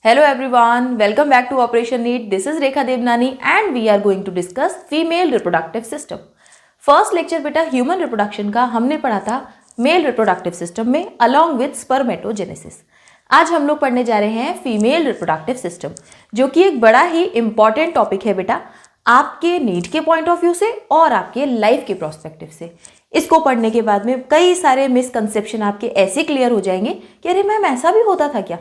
Hello everyone, welcome back to Operation Neat. This is Rekha Devnani and we are going to discuss female reproductive system. First lecture बेटा human reproduction का हमने पढ़ा था male reproductive system में along with spermatogenesis. आज हम लोग पढ़ने जा रहे हैं फीमेल रिप्रोडक्टिव सिस्टम, जो कि एक बड़ा ही इंपॉर्टेंट टॉपिक है बेटा आपके नीड के पॉइंट ऑफ व्यू से और आपके लाइफ के प्रोस्पेक्टिव से. इसको पढ़ने के बाद में कई सारे मिसकंसेप्शन आपके ऐसे क्लियर हो जाएंगे कि अरे मैम ऐसा भी होता था क्या.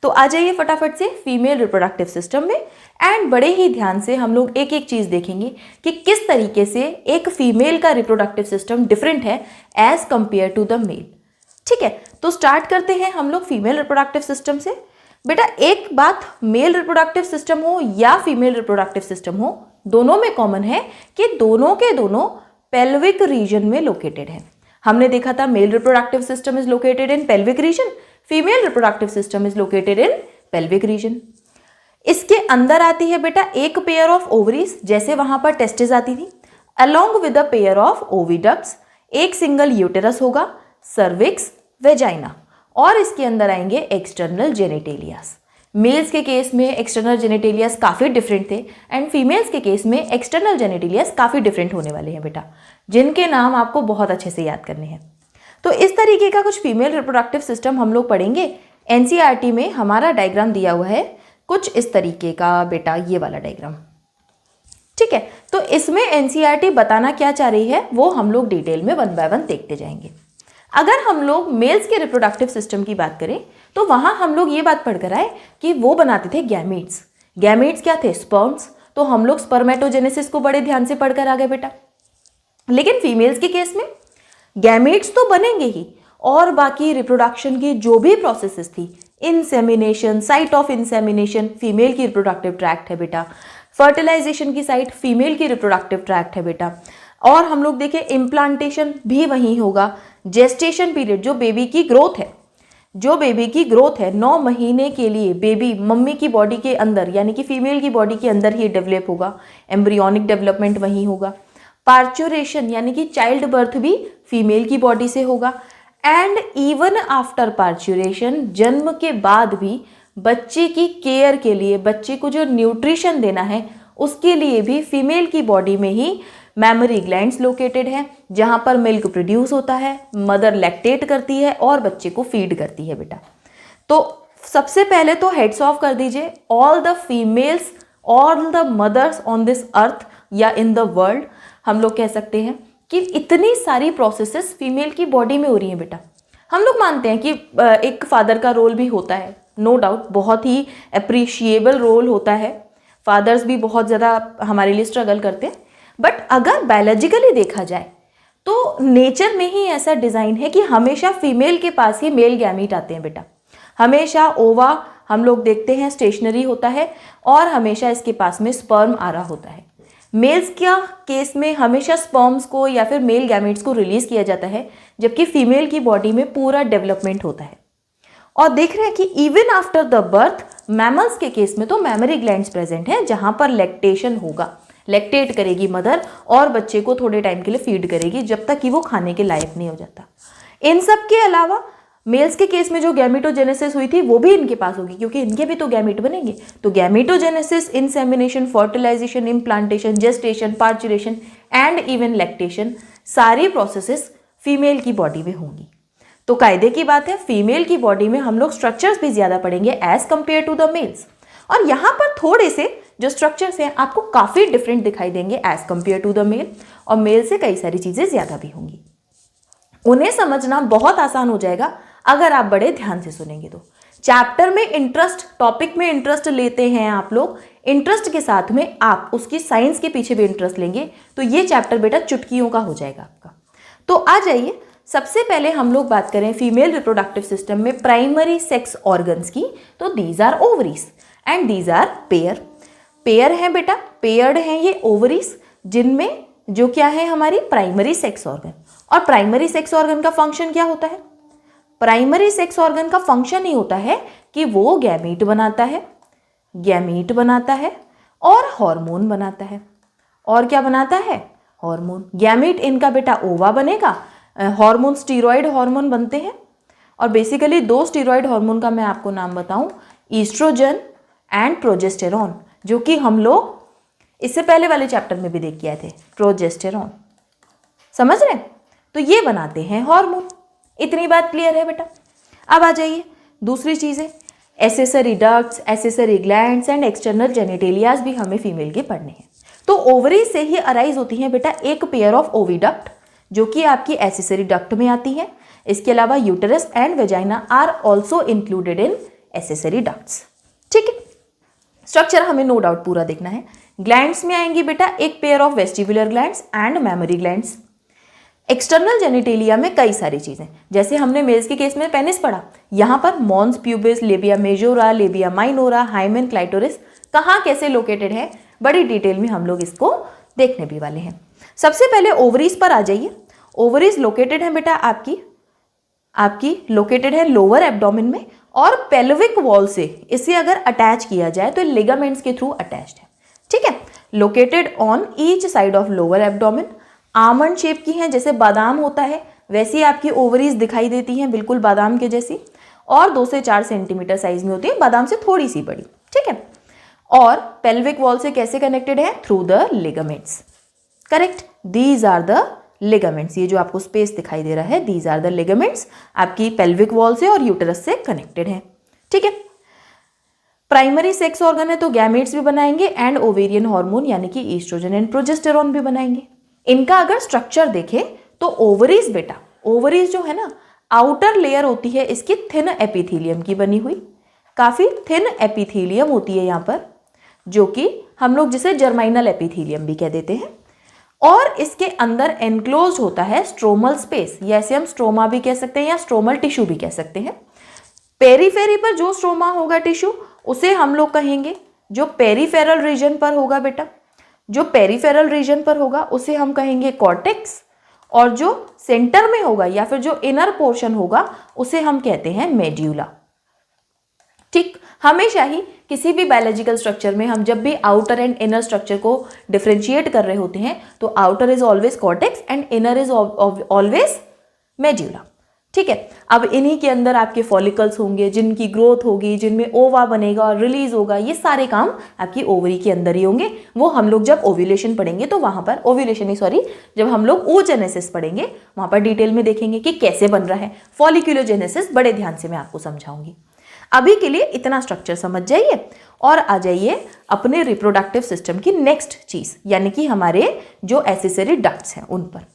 तो आ जाइए फटाफट से फीमेल रिप्रोडक्टिव सिस्टम में एंड बड़े ही ध्यान से हम लोग एक एक चीज़ देखेंगे कि किस तरीके से एक फीमेल का रिप्रोडक्टिव सिस्टम डिफरेंट है as compare to the male. ठीक है, तो स्टार्ट करते हैं हम लोग फीमेल रिप्रोडक्टिव सिस्टम से. बेटा एक बात मेल रिप्रोडक्टिव सिस्टम हो या फीमेल रिप्रोडक्टिव सिस्टम हो, दोनों में कॉमन है कि दोनों के दोनों पेल्विक रीजन में लोकेटेड है. हमने देखा था male reproductive system is located in pelvic region, female reproductive system is located in pelvic region. इसके अंदर आती है बेटा एक पेयर ऑफ ओवरीज, जैसे वहां पर टेस्टिस आती थी, along with a pair of oviducts, एक सिंगल यूटेरस होगा, सर्विक्स, वेजाइना, और इसके अंदर आएंगे एक्सटर्नल जेनिटेलियास. मेल्स के केस में एक्सटर्नल जेनिटेलियास काफ़ी डिफरेंट थे एंड फीमेल्स के केस में एक्सटर्नल जेनिटेलियास काफ़ी डिफरेंट होने वाले हैं बेटा, जिनके नाम आपको बहुत अच्छे से याद करने हैं. तो इस तरीके का कुछ फीमेल रिप्रोडक्टिव सिस्टम हम लोग पढ़ेंगे. एनसीईआरटी में हमारा डायग्राम दिया हुआ है कुछ इस तरीके का बेटा, ये वाला डायग्राम. ठीक है, तो इसमें एनसीईआरटी बताना क्या चाह रही है वो हम लोग डिटेल में वन बाय वन देखते जाएंगे. अगर हम लोग मेल्स के रिप्रोडक्टिव सिस्टम की बात करें तो वहां हम लोग ये बात पढ़कर आए कि वो बनाते थे गैमीट्स. गैमीट्स क्या थे? स्पर्म्स. तो हम लोग स्पर्मेटोजेनेसिस को बड़े ध्यान से पढ़कर आ गए बेटा. लेकिन फीमेल्स के केस में गैमेट्स तो बनेंगे ही, और बाकी रिप्रोडक्शन की जो भी प्रोसेसेस थी, insemination, site of insemination female की रिप्रोडक्टिव ट्रैक्ट है बेटा, फर्टिलाइजेशन की साइट फीमेल की रिप्रोडक्टिव ट्रैक्ट है बेटा, और हम लोग देखें इम्प्लांटेशन भी वहीं होगा. जेस्टेशन पीरियड जो बेबी की ग्रोथ है 9 महीने के लिए बेबी मम्मी की बॉडी के अंदर यानी कि फीमेल की बॉडी के अंदर ही डेवलप होगा, एम्ब्रियोनिक डेवलपमेंट वहीं होगा. पार्चुरेशन यानी कि चाइल्ड बर्थ भी फीमेल की बॉडी से होगा. एंड इवन आफ्टर पार्चुरेशन, जन्म के बाद भी बच्चे की केयर के लिए, बच्चे को जो न्यूट्रिशन देना है उसके लिए भी फीमेल की बॉडी में ही मैमरी ग्लैंड्स लोकेटेड है, जहां पर मिल्क प्रोड्यूस होता है, मदर लैक्टेट करती है और बच्चे को फीड करती है बेटा. तो सबसे पहले तो हेड्स ऑफ कर दीजिए all the females, all the mothers on this earth या इन द वर्ल्ड. हम लोग कह सकते हैं कि इतनी सारी प्रोसेसेस फीमेल की बॉडी में हो रही हैं बेटा. हम लोग मानते हैं कि एक फादर का रोल भी होता है, नो डाउट बहुत ही अप्रिशिएबल रोल होता है, फादर्स भी बहुत ज़्यादा हमारे लिए स्ट्रगल करते हैं. बट अगर बायोलॉजिकली देखा जाए तो नेचर में ही ऐसा डिज़ाइन है कि हमेशा फीमेल के पास ही मेल गैमीट आते हैं बेटा. हमेशा ओवा हम लोग देखते हैं स्टेशनरी होता है और हमेशा इसके पास में स्पर्म आ रहा होता है. मेल्स का केस में हमेशा स्पर्म्स को या फिर मेल गैमेट्स को रिलीज किया जाता है, जबकि फीमेल की बॉडी में पूरा डेवलपमेंट होता है. और देख रहे हैं कि even after the birth mammals के केस में तो मैमरी ग्लैंड्स प्रेजेंट हैं, जहां पर लैक्टेशन होगा, लैक्टेट करेगी मदर और बच्चे को थोड़े टाइम के लिए फीड करेगी जब तक कि वो खाने के लायक नहीं हो जाता. इन सब के अलावा मेल्स के केस में जो गैमेटोजेनेसिस हुई थी वो भी इनके पास होगी, क्योंकि इनके भी तो गैमेट बनेंगे. तो gametogenesis, insemination, fertilisation, implantation, gestation, parturition and even lactation, सारी प्रोसेसेस फीमेल की बॉडी में होंगी. तो कायदे की बात है फीमेल की बॉडी में हम लोग स्ट्रक्चर्स भी ज़्यादा पढ़ेंगे as compare to the males. और यहाँ पर थोड़े से जो स्ट्रक्चर्स हैं आपको काफ़ी डिफरेंट दिखाई देंगे as compare to the male, और मेल से कई सारी चीज़ें ज़्यादा भी होंगी. उन्हें समझना बहुत आसान हो जाएगा अगर आप बड़े ध्यान से सुनेंगे. तो चैप्टर में इंटरेस्ट, टॉपिक में इंटरेस्ट लेते हैं आप लोग, इंटरेस्ट के साथ में आप उसकी साइंस के पीछे भी इंटरेस्ट लेंगे तो ये चैप्टर बेटा चुटकियों का हो जाएगा आपका. तो आ जाइए, सबसे पहले हम लोग बात करें फीमेल रिप्रोडक्टिव सिस्टम में प्राइमरी सेक्स ऑर्गन्स की. तो these are ovaries and these are pair. Pair हैं बेटा, पेयर्ड हैं ये ओवरीज, जिनमें जो क्या है हमारी प्राइमरी सेक्स ऑर्गन. और प्राइमरी सेक्स ऑर्गन का फंक्शन क्या होता है? प्राइमरी सेक्स ऑर्गन का फंक्शन ही होता है कि वो गैमीट बनाता है और हार्मोन बनाता है. और क्या बनाता है? हार्मोन. गैमीट इनका बेटा ओवा बनेगा, हार्मोन स्टीरॉयड हार्मोन बनते हैं. और बेसिकली 2 स्टीरॉयड हार्मोन का मैं आपको नाम बताऊं, ईस्ट्रोजन एंड प्रोजेस्टेरॉन, जो कि हम लोग इससे पहले वाले चैप्टर में भी देख के आए थे, प्रोजेस्टेरॉन। समझ रहे? तो ये बनाते हैं हार्मोन। इतनी बात क्लियर है बेटा? अब आ जाइए दूसरी चीज़ें, accessory ducts, accessory glands and external genitalia भी हमें फीमेल के पढ़ने हैं। तो ओवरी से ही अराइज होती हैं बेटा एक पेयर ऑफ ओविडक्ट, जो कि आपकी एसेसरी डक्ट में आती है। इसके अलावा uterus and vagina are also included in accessory ducts. ठीक है, स्ट्रक्चर हमें नो डाउट पूरा देखना है। ग्लैंड्स में आएंगी बेटा एक pair of vestibular glands and mammary glands. External genitalia में कई सारी चीजें, जैसे हमने मेल्स के केस में पेनिस पढ़ा, यहाँ पर mons pubis, labia majora, labia minora, hymen, clitoris कहाँ कैसे लोकेटेड है, बड़ी डिटेल में हम लोग इसको देखने भी वाले हैं। सबसे पहले ओवरीज पर आ जाइए। ओवरीज लोकेटेड है बेटा आपकी लोकेटेड है लोअर एब्डोमेन में, और पेल्विक वॉल से इसे अगर अटैच किया जाए तो लिगामेंट्स के थ्रू अटैच्ड है। ठीक है, located on each side of lower abdomen, almond shape की हैं, जैसे बादाम होता है वैसी आपकी ओवरीज दिखाई देती हैं, बिल्कुल बादाम के जैसी, और 2 से 4 सेंटीमीटर साइज में होती है, बादाम से थोड़ी सी बड़ी। ठीक है, और पेल्विक वॉल से कैसे कनेक्टेड है? Through the ligaments. Correct, these are the ligaments. ये जो आपको स्पेस दिखाई दे रहा है, दीज आर द लिगामेंट्स, आपकी पेल्विक वॉल से और यूटेरस से कनेक्टेड है। ठीक है, प्राइमरी सेक्स ऑर्गन है तो गैमेट्स भी बनाएंगे एंड ओवेरियन हार्मोन यानी कि ईस्ट्रोजन एंड प्रोजेस्टेरॉन भी बनाएंगे। इनका अगर स्ट्रक्चर देखें तो ओवरीज बेटा, ओवरीज जो है ना, आउटर लेयर होती है इसकी थिन एपिथेलियम की बनी हुई, काफी थिन एपिथेलियम होती है यहाँ पर, जो कि हम लोग जिसे जर्माइनल एपिथेलियम भी कह देते हैं, और इसके अंदर एनक्लोज होता है स्ट्रोमल स्पेस, या ऐसे हम स्ट्रोमा भी कह सकते हैं या स्ट्रोमल टिश्यू भी कह सकते हैं। पेरीफेरी पर जो स्ट्रोमा होगा टिश्यू उसे हम लोग कहेंगे, जो पेरीफेरल रीजन पर होगा बेटा, जो पेरीफेरल रीजन पर होगा उसे हम कहेंगे कॉर्टेक्स, और जो सेंटर में होगा या फिर जो इनर पोर्शन होगा उसे हम कहते हैं मेड्यूला। ठीक, हमेशा ही किसी भी बायोलॉजिकल स्ट्रक्चर में हम जब भी आउटर एंड इनर स्ट्रक्चर को डिफरेंशिएट कर रहे होते हैं तो outer is always cortex and inner is always medulla. ठीक है, अब इन्हीं के अंदर आपके फॉलिकल्स होंगे जिनकी ग्रोथ होगी, जिनमें ओवा बनेगा और रिलीज होगा, ये सारे काम आपकी ओवरी के अंदर ही होंगे। वो हम लोग जब ओव्यूलेशन पढ़ेंगे तो वहां पर जब हम लोग oogenesis पढ़ेंगे वहां पर डिटेल में देखेंगे कि कैसे बन रहा है। फॉलिक्यूलोजेनेसिस बड़े ध्यान से मैं आपको समझाऊंगी। अभी के लिए इतना स्ट्रक्चर समझ जाइए और आ जाइए अपने रिप्रोडक्टिव सिस्टम की नेक्स्ट चीज, यानी कि हमारे जो एसेसरी डक्ट्स हैं उन पर।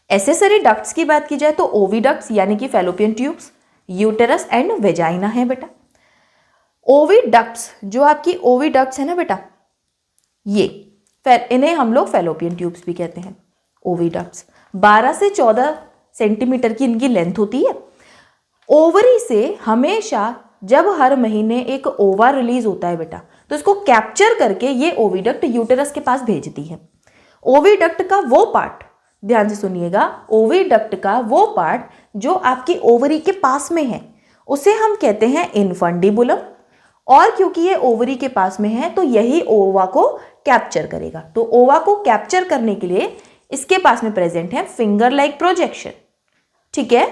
एसेसरी डक्ट्स की बात की जाए तो ओविडक्ट्स यानी कि fallopian tubes, uterus and vagina है बेटा। ओविडक्ट्स, जो आपकी ओविडक्ट्स है ना बेटा, इन्हें हम लोग फैलोपियन ट्यूब्स भी कहते हैं। ओविडक्ट्स 12 से 14 सेंटीमीटर की इनकी लेंथ होती है। ओवरी से हमेशा जब हर महीने एक ओवा रिलीज होता है बेटा, तो इसको कैप्चर करके ये ओविडक्ट यूटेरस के पास भेजती है। ओविडक्ट का वो पार्ट, ध्यान से सुनिएगा, ओविडक्ट का वो पार्ट जो आपकी ओवरी के पास में है उसे हम कहते हैं इनफंडिबुलम, और क्योंकि ये ओवरी के पास में है तो यही ओवा को कैप्चर करेगा। तो ओवा को कैप्चर करने के लिए इसके पास में प्रेजेंट है फिंगर लाइक प्रोजेक्शन। ठीक है,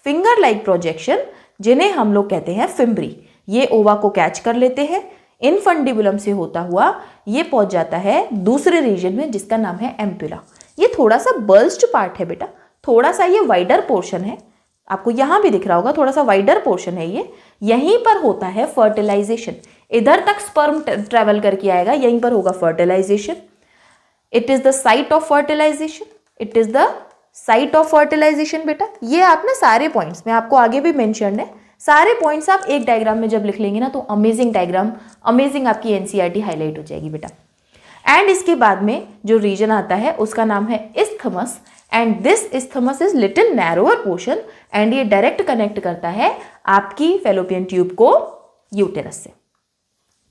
फिंगर लाइक प्रोजेक्शन जिन्हें हम लोग कहते हैं फिम्ब्री, ये ओवा को कैच कर लेते हैं, इनफंडिबुलम से होता हुआ ये पहुंच जाता है दूसरे रीजन में जिसका नाम है एम्पुला। ये थोड़ा सा बल्ज्ड पार्ट है बेटा, थोड़ा सा ये वाइडर पोर्शन है, आपको यहां भी दिख रहा होगा, थोड़ा सा वाइडर पोर्शन है ये। यहीं पर होता है फर्टिलाइजेशन, इधर तक स्पर्म ट्रेवल करके आएगा, यहीं पर होगा fertilisation. It is the site of fertilisation, it is the site of fertilisation बेटा। ये आप ना सारे पॉइंट्स में आपको आगे भी मेंशन है, सारे पॉइंट्स आप एक डायग्राम में जब लिख लेंगे ना तो अमेजिंग डायग्राम, अमेजिंग आपकी एनसीईआरटी हाईलाइट हो जाएगी बेटा। एंड इसके बाद में जो रीजन आता है उसका नाम है isthmus, and this isthmus is little narrower portion, and ये डायरेक्ट कनेक्ट करता है आपकी फैलोपियन ट्यूब को यूटेरस से।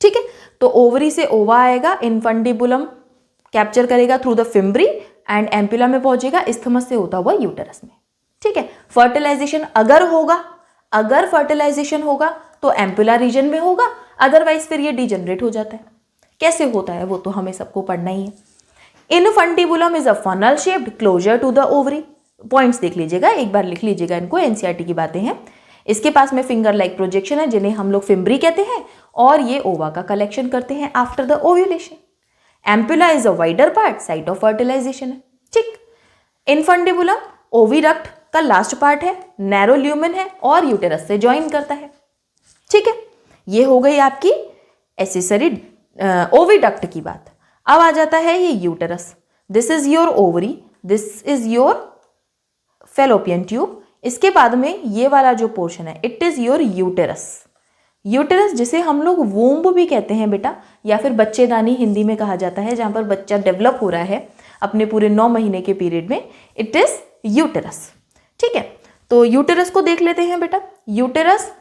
ठीक है, तो ओवरी से ओवा आएगा, इनफंडिबुलम कैप्चर करेगा through the fimbriae, and ampulla में पहुंचेगा इस्थमस से होता हुआ यूटेरस में। ठीक है, फर्टिलाइजेशन अगर फर्टिलाइजेशन होगा तो एम्पुला रीजन में होगा, अदरवाइज फिर ये डिजेनरेट हो जाता है। कैसे होता है वो तो हमें सबको पढ़ना ही है। Infundibulum is a funnel shaped closer to the ovary. Points देख लीजिएगा, एक बार लिख लीजिएगा इनको, एनसीईआरटी की बातें हैं। इसके पास में फिंगर लाइक प्रोजेक्शन है जिन्हें हम लोग फिम्ब्री कहते हैं, और ये ओवा का कलेक्शन करते हैं after the ovulation. Ampulla is a wider part, site of fertilisation है। ठीक, इनफंडिबुलम ओविडक्ट का लास्ट पार्ट है, नैरो ल्यूमेन है और यूटेरस से ज्वाइन करता है। ठीक है, ये हो गई आपकी एसेसरी ओविडक्ट की बात। अब आ जाता है ये uterus. This is your ovary, this is your fallopian tube. इसके बाद में ये वाला जो पोर्शन है it is your uterus. Uterus जिसे हम लोग वोम्ब भी कहते हैं बेटा, या फिर बच्चेदानी हिंदी में कहा जाता है, जहाँ पर बच्चा डेवलप हो रहा है अपने पूरे 9 महीने के पीरियड में, इट इज यूटेरस। ठीक है, तो यूटेरस को देख लेते हैं बेटा। यूटेरस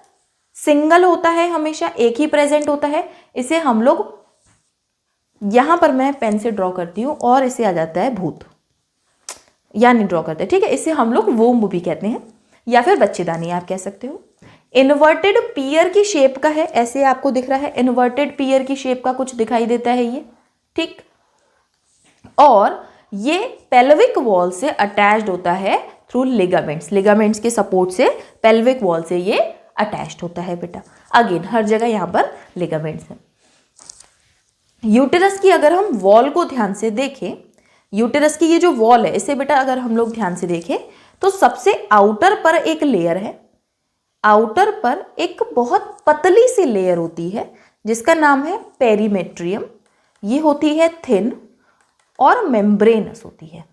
सिंगल होता है, हमेशा एक ही प्रेजेंट होता है। इसे हम लोग, यहाँ पर मैं पेन से ड्रॉ करती हूँ और इसे आ जाता है भूत, या नहीं ड्रॉ करते। ठीक है, इसे हम लोग वोम्ब भी कहते हैं या फिर बच्चेदानी आप कह सकते हो। इन्वर्टेड पीयर की शेप का है, ऐसे आपको दिख रहा है, इन्वर्टेड पीयर की शेप का कुछ दिखाई देता है ये। ठीक, और ये पेल्विक वॉल से अटैच्ड होता है थ्रू लिगामेंट्स। लिगामेंट्स के सपोर्ट से पेल्विक वॉल से ये अटैच्ड होता है बेटा। अगेन हर जगह यहाँ पर लिगामेंट्स हैं। यूटेरस की अगर हम वॉल को ध्यान से देखें, यूटेरस की ये जो वॉल है इसे बेटा अगर हम लोग ध्यान से देखें तो सबसे आउटर पर एक लेयर है, आउटर पर एक बहुत पतली सी लेयर होती है जिसका नाम है पेरीमेट्रियम। ये होती है थिन और मेम्ब्रेनस होती है।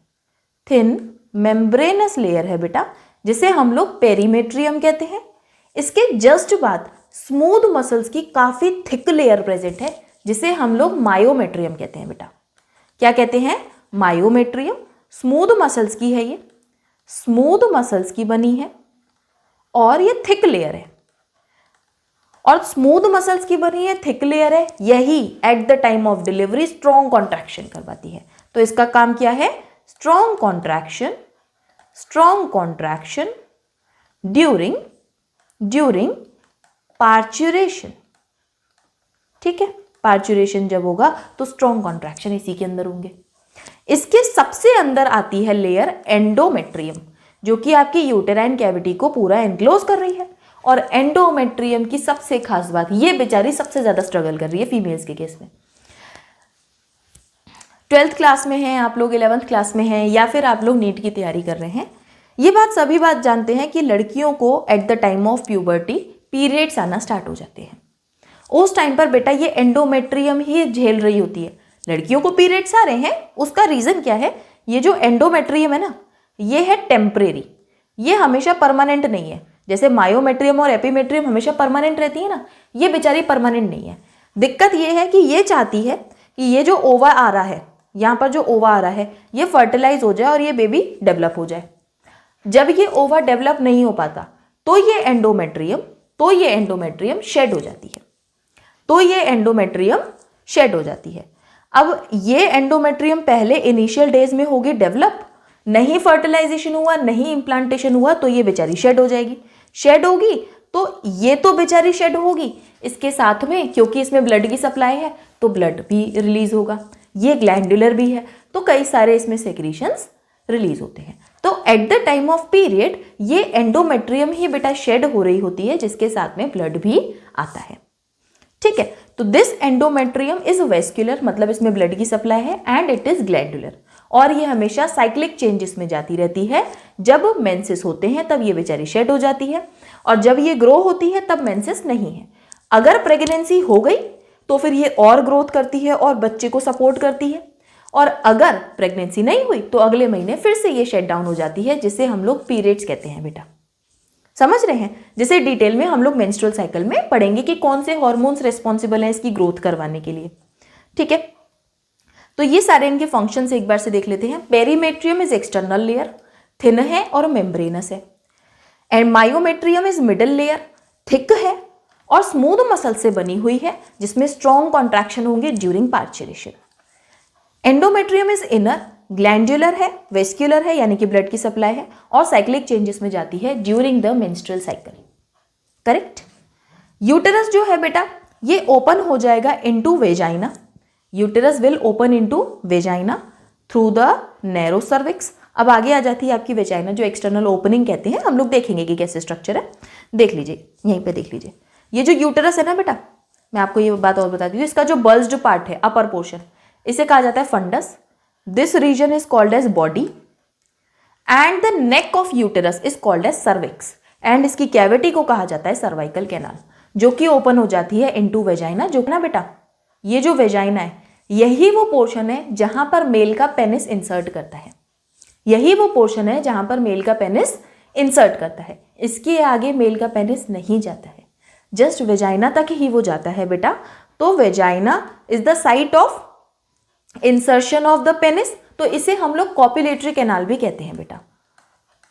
थिन मेम्ब्रेनस लेयर है बेटा जिसे हम लोग पेरीमेट्रियम कहते हैं। इसके जस्ट बाद स्मूथ मसल्स की काफ़ी थिक लेयर प्रेजेंट है जिसे हम लोग मायोमेट्रियम कहते हैं बेटा। क्या कहते हैं? मायोमेट्रियम। स्मूथ मसल्स की है, ये स्मूथ मसल्स की बनी है और ये थिक लेयर है, और स्मूथ मसल्स की बनी है, थिक लेयर है, यही at the time of delivery strong contraction करवाती है। तो इसका काम क्या है? Strong contraction during parturition. ठीक है, पार्चुरेशन जब होगा तो स्ट्रॉन्ग कॉन्ट्रैक्शन इसी के अंदर होंगे। इसके सबसे अंदर आती है लेयर एंडोमेट्रियम, जो कि आपकी यूटेराइन कैविटी को पूरा एनक्लोज कर रही है। और एंडोमेट्रियम की सबसे खास बात, ये बेचारी सबसे ज्यादा स्ट्रगल कर रही है फीमेल्स के केस में। 12th क्लास में हैं आप लोग, 11th क्लास में हैं, या फिर आप लोग नीट की तैयारी कर रहे हैं, ये बात सभी बात जानते हैं कि लड़कियों को at the time of puberty periods आना स्टार्ट हो जाते हैं। उस टाइम पर बेटा ये एंडोमेट्रियम ही झेल रही होती है। लड़कियों को पीरियड्स आ रहे हैं, उसका रीजन क्या है? ये जो एंडोमेट्रियम है ना, ये है टेम्परेरी, ये हमेशा परमानेंट नहीं है। जैसे मायोमेट्रियम और एपीमेट्रियम हमेशा परमानेंट रहती है ना, ये बेचारी परमानेंट नहीं है। दिक्कत ये है कि ये चाहती है कि ये जो ओवा आ रहा है, यहाँ पर जो ओवा आ रहा है, ये फर्टिलाइज हो जाए और ये बेबी डेवलप हो जाए। जब ये ओवा डेवलप नहीं हो पाता तो ये एंडोमेट्रियम शेड हो जाती है। अब ये एंडोमेट्रियम पहले इनिशियल डेज में होगी डेवलप, नहीं फर्टिलाइजेशन हुआ, नहीं इम्प्लांटेशन हुआ, तो ये बेचारी शेड हो जाएगी। शेड होगी तो ये तो बेचारी शेड होगी, इसके साथ में क्योंकि इसमें ब्लड की सप्लाई है तो ब्लड भी रिलीज होगा, ये ग्लैंडुलर भी है, तो कई सारे इसमें सेक्रीशंस रिलीज होते हैं। तो at the time of period ये एंडोमेट्रियम ही बेटा शेड हो रही होती है, जिसके साथ में ब्लड भी आता है। ठीक है, तो दिस एंडोमेट्रियम इज वेस्क्यूलर, मतलब इसमें ब्लड की सप्लाई है, एंड इट इज ग्लैंडुलर, और ये हमेशा साइक्लिक चेंजेस में जाती रहती है। जब मेंसेस होते हैं तब ये बेचारी शेड हो जाती है, और जब ये ग्रो होती है तब मेंसेस नहीं है। अगर प्रेगनेंसी हो गई तो फिर ये और ग्रोथ करती है और बच्चे को सपोर्ट करती है, और अगर प्रेगनेंसी नहीं हुई तो अगले महीने फिर से ये शेड डाउन हो जाती है, जिसे हम लोग पीरियड्स कहते हैं बेटा। समझ रहे हैं? जिसे डिटेल में हम लोग मेंस्ट्रुअल साइकिल में पढ़ेंगे कि कौन से हॉर्मोन्स रिस्पॉन्सिबल हैं इसकी ग्रोथ करवाने के लिए। ठीक है, तो ये सारे इनके फंक्शंस एक बार से देख लेते हैं। Perimetrium is external layer, thin है और मेम्ब्रेनस है, and myometrium is middle layer, thick है और स्मूथ मसल से बनी हुई है, जिसमें स्ट्रॉन्ग कॉन्ट्रैक्शन होंगे during parturition. Endometrium is inner, glandular है, वेस्क्यूलर है, यानी कि ब्लड की सप्लाई है, और साइक्लिक चेंजेस में जाती है during the menstrual cycle. Correct. Uterus जो है बेटा ये ओपन हो जाएगा into vagina. Uterus will open into vagina through the narrow cervix. अब आगे आ जाती है आपकी वेजाइना, जो एक्सटर्नल ओपनिंग कहते हैं। हम लोग देखेंगे कि कैसे स्ट्रक्चर है, देख लीजिए, यहीं पे देख लीजिए। ये जो यूटेरस है ना बेटा, मैं आपको ये बात और बता दी, इसका जो बल्ज्ड पार्ट है अपर पोर्शन, इसे कहा जाता है fundus. This region is called as body and the neck of uterus is called as cervix and इसकी कैविटी को कहा जाता है सर्वाइकल कैनाल, जो कि ओपन हो जाती है इनटू वेजाइना। जो ना बेटा, ये जो वेजाइना है यही वो पोर्शन है जहां पर मेल का पेनिस इंसर्ट करता है, यही वो पोर्शन है जहां पर मेल का पेनिस इंसर्ट करता है। इसके आगे मेल का पेनिस नहीं जाता है, जस्ट वेजाइना तक ही वो जाता है बेटा। तो vagina is the site of insertion of the penis, तो इसे हम लोग कॉप्युलेटरी कैनाल भी कहते हैं बेटा,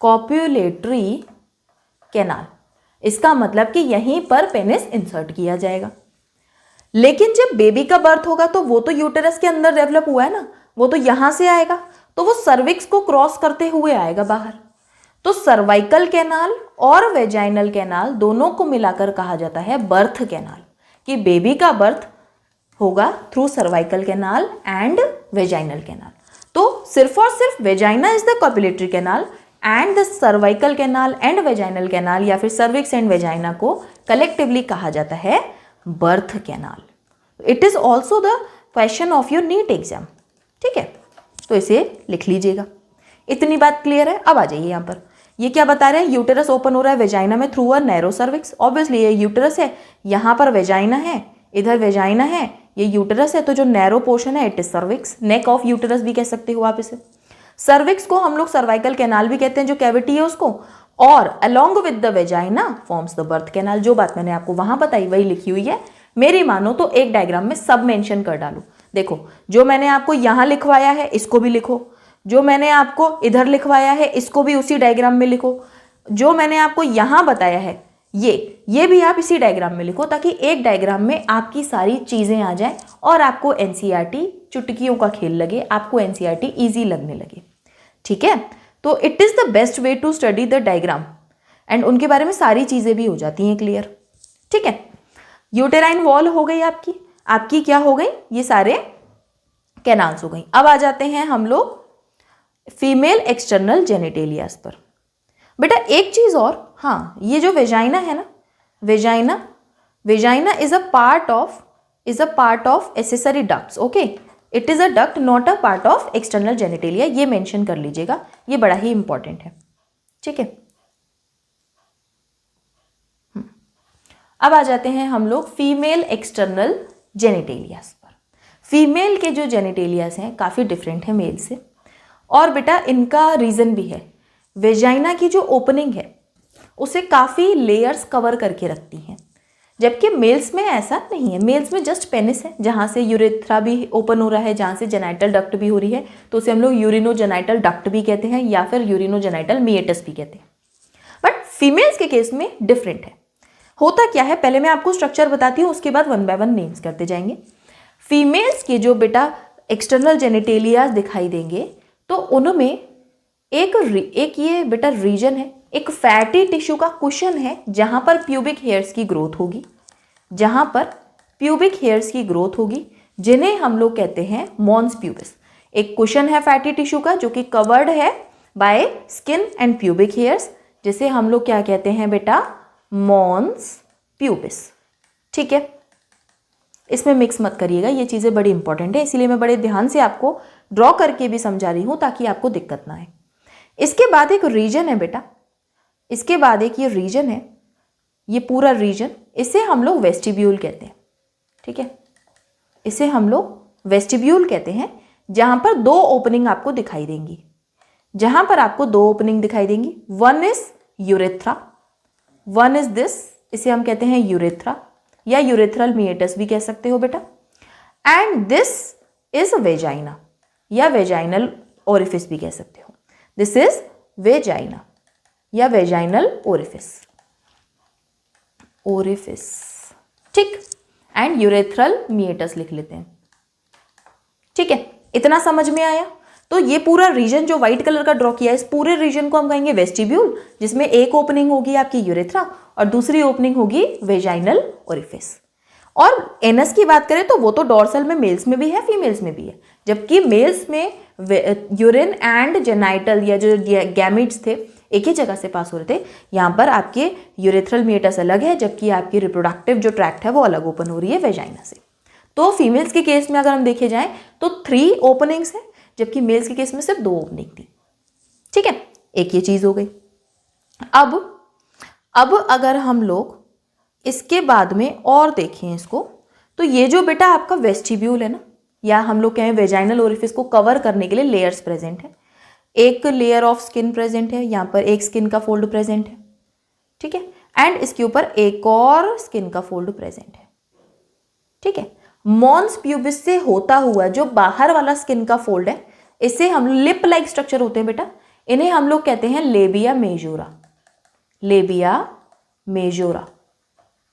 कॉप्युलेटरी कैनाल। इसका मतलब कि यहीं पर पेनिस इंसर्ट किया जाएगा। लेकिन जब बेबी का बर्थ होगा तो वो तो यूटेरस के अंदर डेवलप हुआ है ना, वो तो यहां से आएगा, तो वो सर्विक्स को क्रॉस करते हुए आएगा बाहर। तो सर्वाइकल कैनाल और वेजाइनल कैनाल दोनों को मिलाकर कहा जाता है बर्थ कैनाल, कि बेबी का बर्थ होगा through cervical canal and vaginal canal. तो सिर्फ और सिर्फ vagina is the copulatory canal and the cervical canal and vaginal canal, या फिर सर्विक्स एंड वेजाइना को कलेक्टिवली कहा जाता है birth canal. It is also the question of your NEET exam, ठीक है, तो इसे लिख लीजिएगा। इतनी बात क्लियर है। अब आ जाइए यहाँ पर, ये क्या बता रहे हैं, यूटेरस ओपन हो रहा है वेजाइना में through a narrow cervix. Obviously ये यूटेरस है, यहाँ पर वेजाइना है, इधर वेजाइना है, ये यूटेरस है, तो जो नैरो पोर्शन है it is cervix, neck of uterus भी कह सकते हो आप इसे। सर्विक्स को हम लोग सर्वाइकल कैनाल भी कहते हैं, जो कैविटी है उसको, और along with the vagina forms the birth canal. जो बात मैंने आपको वहां बताई वही लिखी हुई है, मेरी मानो तो एक डायग्राम में सब मेंशन कर डालू। देखो, जो मैंने आपको यहां लिखवाया है इसको भी लिखो, जो मैंने आपको इधर लिखवाया है इसको भी उसी डायग्राम में लिखो, जो मैंने आपको यहां बताया है ये भी आप इसी डायग्राम में लिखो, ताकि एक डायग्राम में आपकी सारी चीजें आ जाए और आपको एनसीईआरटी चुटकियों का खेल लगे, आपको एनसीईआरटी इजी लगने लगे, ठीक है। तो it is the best way to study the diagram and उनके बारे में सारी चीजें भी हो जाती हैं क्लियर, ठीक है। यूटेराइन वॉल हो गई आपकी क्या हो गई, ये सारे कैनाल्स हो गई। अब आ जाते हैं हम लोग फीमेल एक्सटर्नल जेनिटेलियास पर। बेटा एक चीज और, हाँ, ये जो वेजाइना है ना, vagina is a part of accessory ducts, okay. It is a duct not a part of external genitalia, ये मेंशन कर लीजिएगा, ये बड़ा ही इंपॉर्टेंट है, ठीक है। अब आ जाते हैं हम लोग फीमेल एक्सटर्नल जेनिटेलियास पर। फीमेल के जो जेनिटेलियास हैं काफ़ी डिफरेंट है मेल से, और बेटा इनका रीज़न भी है। वेजाइना की जो ओपनिंग है उसे काफ़ी लेयर्स कवर करके रखती हैं, जबकि मेल्स में ऐसा नहीं है। मेल्स में जस्ट पेनिस है, जहाँ से यूरेथ्रा भी ओपन हो रहा है, जहाँ से जेनाइटल डक्ट भी हो रही है, तो उसे हम लोग यूरिनोजेनाइटल डक्ट भी कहते हैं या फिर यूरिनोजेनाइटल मिएटस भी कहते हैं। बट फीमेल्स के केस में डिफरेंट है। होता क्या है, पहले मैं आपको स्ट्रक्चर बताती हूँ, उसके बाद वन बाय वन नेम्स करते जाएंगे। फीमेल्स के जो बेटा एक्सटर्नल जेनिटेलियाज दिखाई देंगे, तो उनमें एक ये बेटा रीजन है, एक फैटी टिश्यू का कुशन है जहां पर प्यूबिक हेयर्स की ग्रोथ होगी, जिन्हें हम लोग कहते हैं मॉन्स प्यूबिस। एक कुशन है फैटी टिश्यू का जो कि कवर्ड है bye skin and pubic hairs, जिसे हम लोग क्या कहते हैं बेटा, मॉन्स प्यूबिस, ठीक है। इसमें मिक्स मत करिएगा, ये चीज़ें बड़ी इंपॉर्टेंट है, इसीलिए मैं बड़े ध्यान से आपको ड्रॉ करके भी समझा रही हूँ ताकि आपको दिक्कत ना आए। इसके बाद एक रीजन है बेटा, इसके बाद एक ये रीजन है, ये पूरा रीजन, इसे हम लोग वेस्टिब्यूल कहते हैं, ठीक है। इसे हम लोग वेस्टिब्यूल कहते हैं, जहाँ पर दो ओपनिंग आपको दिखाई देंगी, one is urethra, one is this, इसे हम कहते हैं यूरेथ्रा या यूरेथ्रल मिएटस भी कह सकते हो बेटा, एंड दिस इज वेजाइना या वेजाइनल ओरिफिस भी कह सकते हो। दिस इज वेजाइना या वेजाइनल ओरिफिस, ठीक, एंड यूरेथ्रल मिएटस लिख लेते हैं, ठीक है। इतना समझ में आया। तो ये पूरा रीजन जो व्हाइट कलर का ड्रॉ किया है, इस पूरे रीजन को हम कहेंगे वेस्टिब्यूल, जिसमें एक ओपनिंग होगी आपकी यूरेथ्रा और दूसरी ओपनिंग होगी वेजाइनल ओरिफिस। और एनस की बात करें तो वो तो डॉर्सल में मेल्स में भी है, फीमेल्स में भी है, जबकि मेल्स में यूरिन एंड जेनाइटल या जो गैमिट्स थे एक ही जगह से पास हो रहे थे। यहाँ पर आपके यूरेथ्रल मीएटस अलग है, जबकि आपकी रिप्रोडक्टिव जो ट्रैक्ट है वो अलग ओपन हो रही है वेजाइना से। तो फीमेल्स के केस में अगर हम देखे जाएं तो 3 ओपनिंग्स है, जबकि मेल्स के केस में सिर्फ 2 ओपनिंग थी। ठीक है, एक ये चीज हो गई। अब अगर हम लोग इसके बाद में और देखें इसको, तो ये जो बेटा आपका वेस्टिब्यूल है ना, या हम लोग कहें वेजाइनल ओरिफिस को कवर करने के लिए लेयर्स प्रेजेंट है। एक लेयर ऑफ स्किन प्रेजेंट है, यहाँ पर एक स्किन का फोल्ड प्रेजेंट है। ठीक है, एंड इसके ऊपर एक और स्किन का फोल्ड प्रेजेंट है। ठीक है, मॉन्स प्यूबिस से होता हुआ जो बाहर वाला स्किन का फोल्ड है, इसे हम लिप लाइक स्ट्रक्चर होते हैं बेटा, इन्हें हम लोग कहते हैं लेबिया मेजोरा। Labia majora.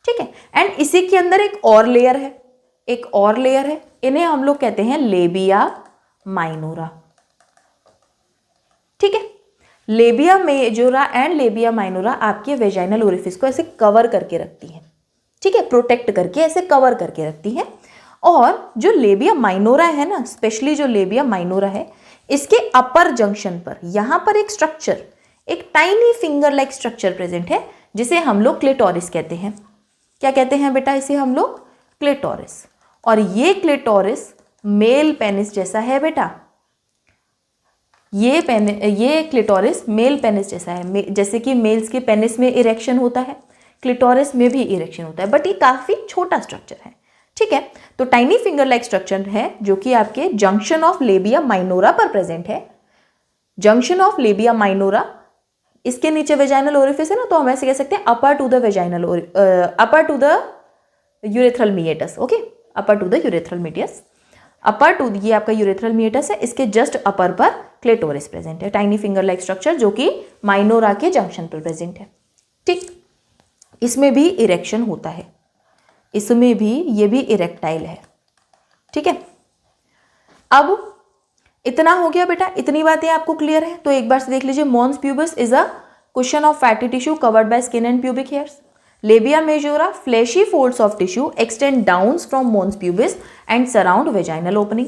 ठीक है, एंड इसी के अंदर एक और लेयर है, एक और लेयर है, इन्हें हम लोग कहते हैं लेबिया माइनोरा। ठीक है, labia majora and labia minora आपके वेजाइनल ओरिफिस को ऐसे कवर करके रखती है। ठीक है, प्रोटेक्ट करके ऐसे कवर करके रखती है। और जो लेबिया माइनोरा है ना, स्पेशली जो लेबिया माइनोरा है, इसके अपर जंक्शन पर यहां पर एक स्ट्रक्चर, एक tiny finger like structure present है, जिसे हम लोग क्लिटोरिस कहते हैं। क्या कहते हैं बेटा इसे हम लोग? क्लिटोरिस। और ये क्लिटोरिस मेल पेनिस जैसा है बेटा। ये क्लिटोरिस मेल पेनिस जैसा है। जैसे कि मेल्स के पेनिस में इरेक्शन होता है, क्लिटोरिस में भी इरेक्शन होता है, बट ये काफी छोटा स्ट्रक्चर है। ठीक है, तो टाइनी फिंगर लाइक स्ट्रक्चर है जो कि आपके जंक्शन ऑफ लेबिया माइनोरा पर प्रेजेंट है। जंक्शन ऑफ लेबिया माइनोरा, इसके नीचे वेजाइनल ओरिफिस है ना, तो हम ऐसे कह सकते हैं upper to the urethral meatus. Okay, upper to the urethral meatus, upper to ये आपका यूरेथ्रल मीएटस है, इसके जस्ट अपर पर क्लिटोरिस प्रेजेंट है, टाइनी फिंगर लाइक स्ट्रक्चर जो कि माइनोरा के जंक्शन पर प्रेजेंट है। ठीक, इसमें भी इरेक्शन होता है, इसमें भी ये भी इरेक्टाइल है। ठीक है, अब इतना हो गया बेटा, इतनी बातें आपको क्लियर है। तो एक बार से देख लीजिए, mons pubis is a cushion of fatty tissue covered by skin and pubic hairs. Labia majora, fleshy folds of tissue extend down from mons pubis and surround vaginal opening.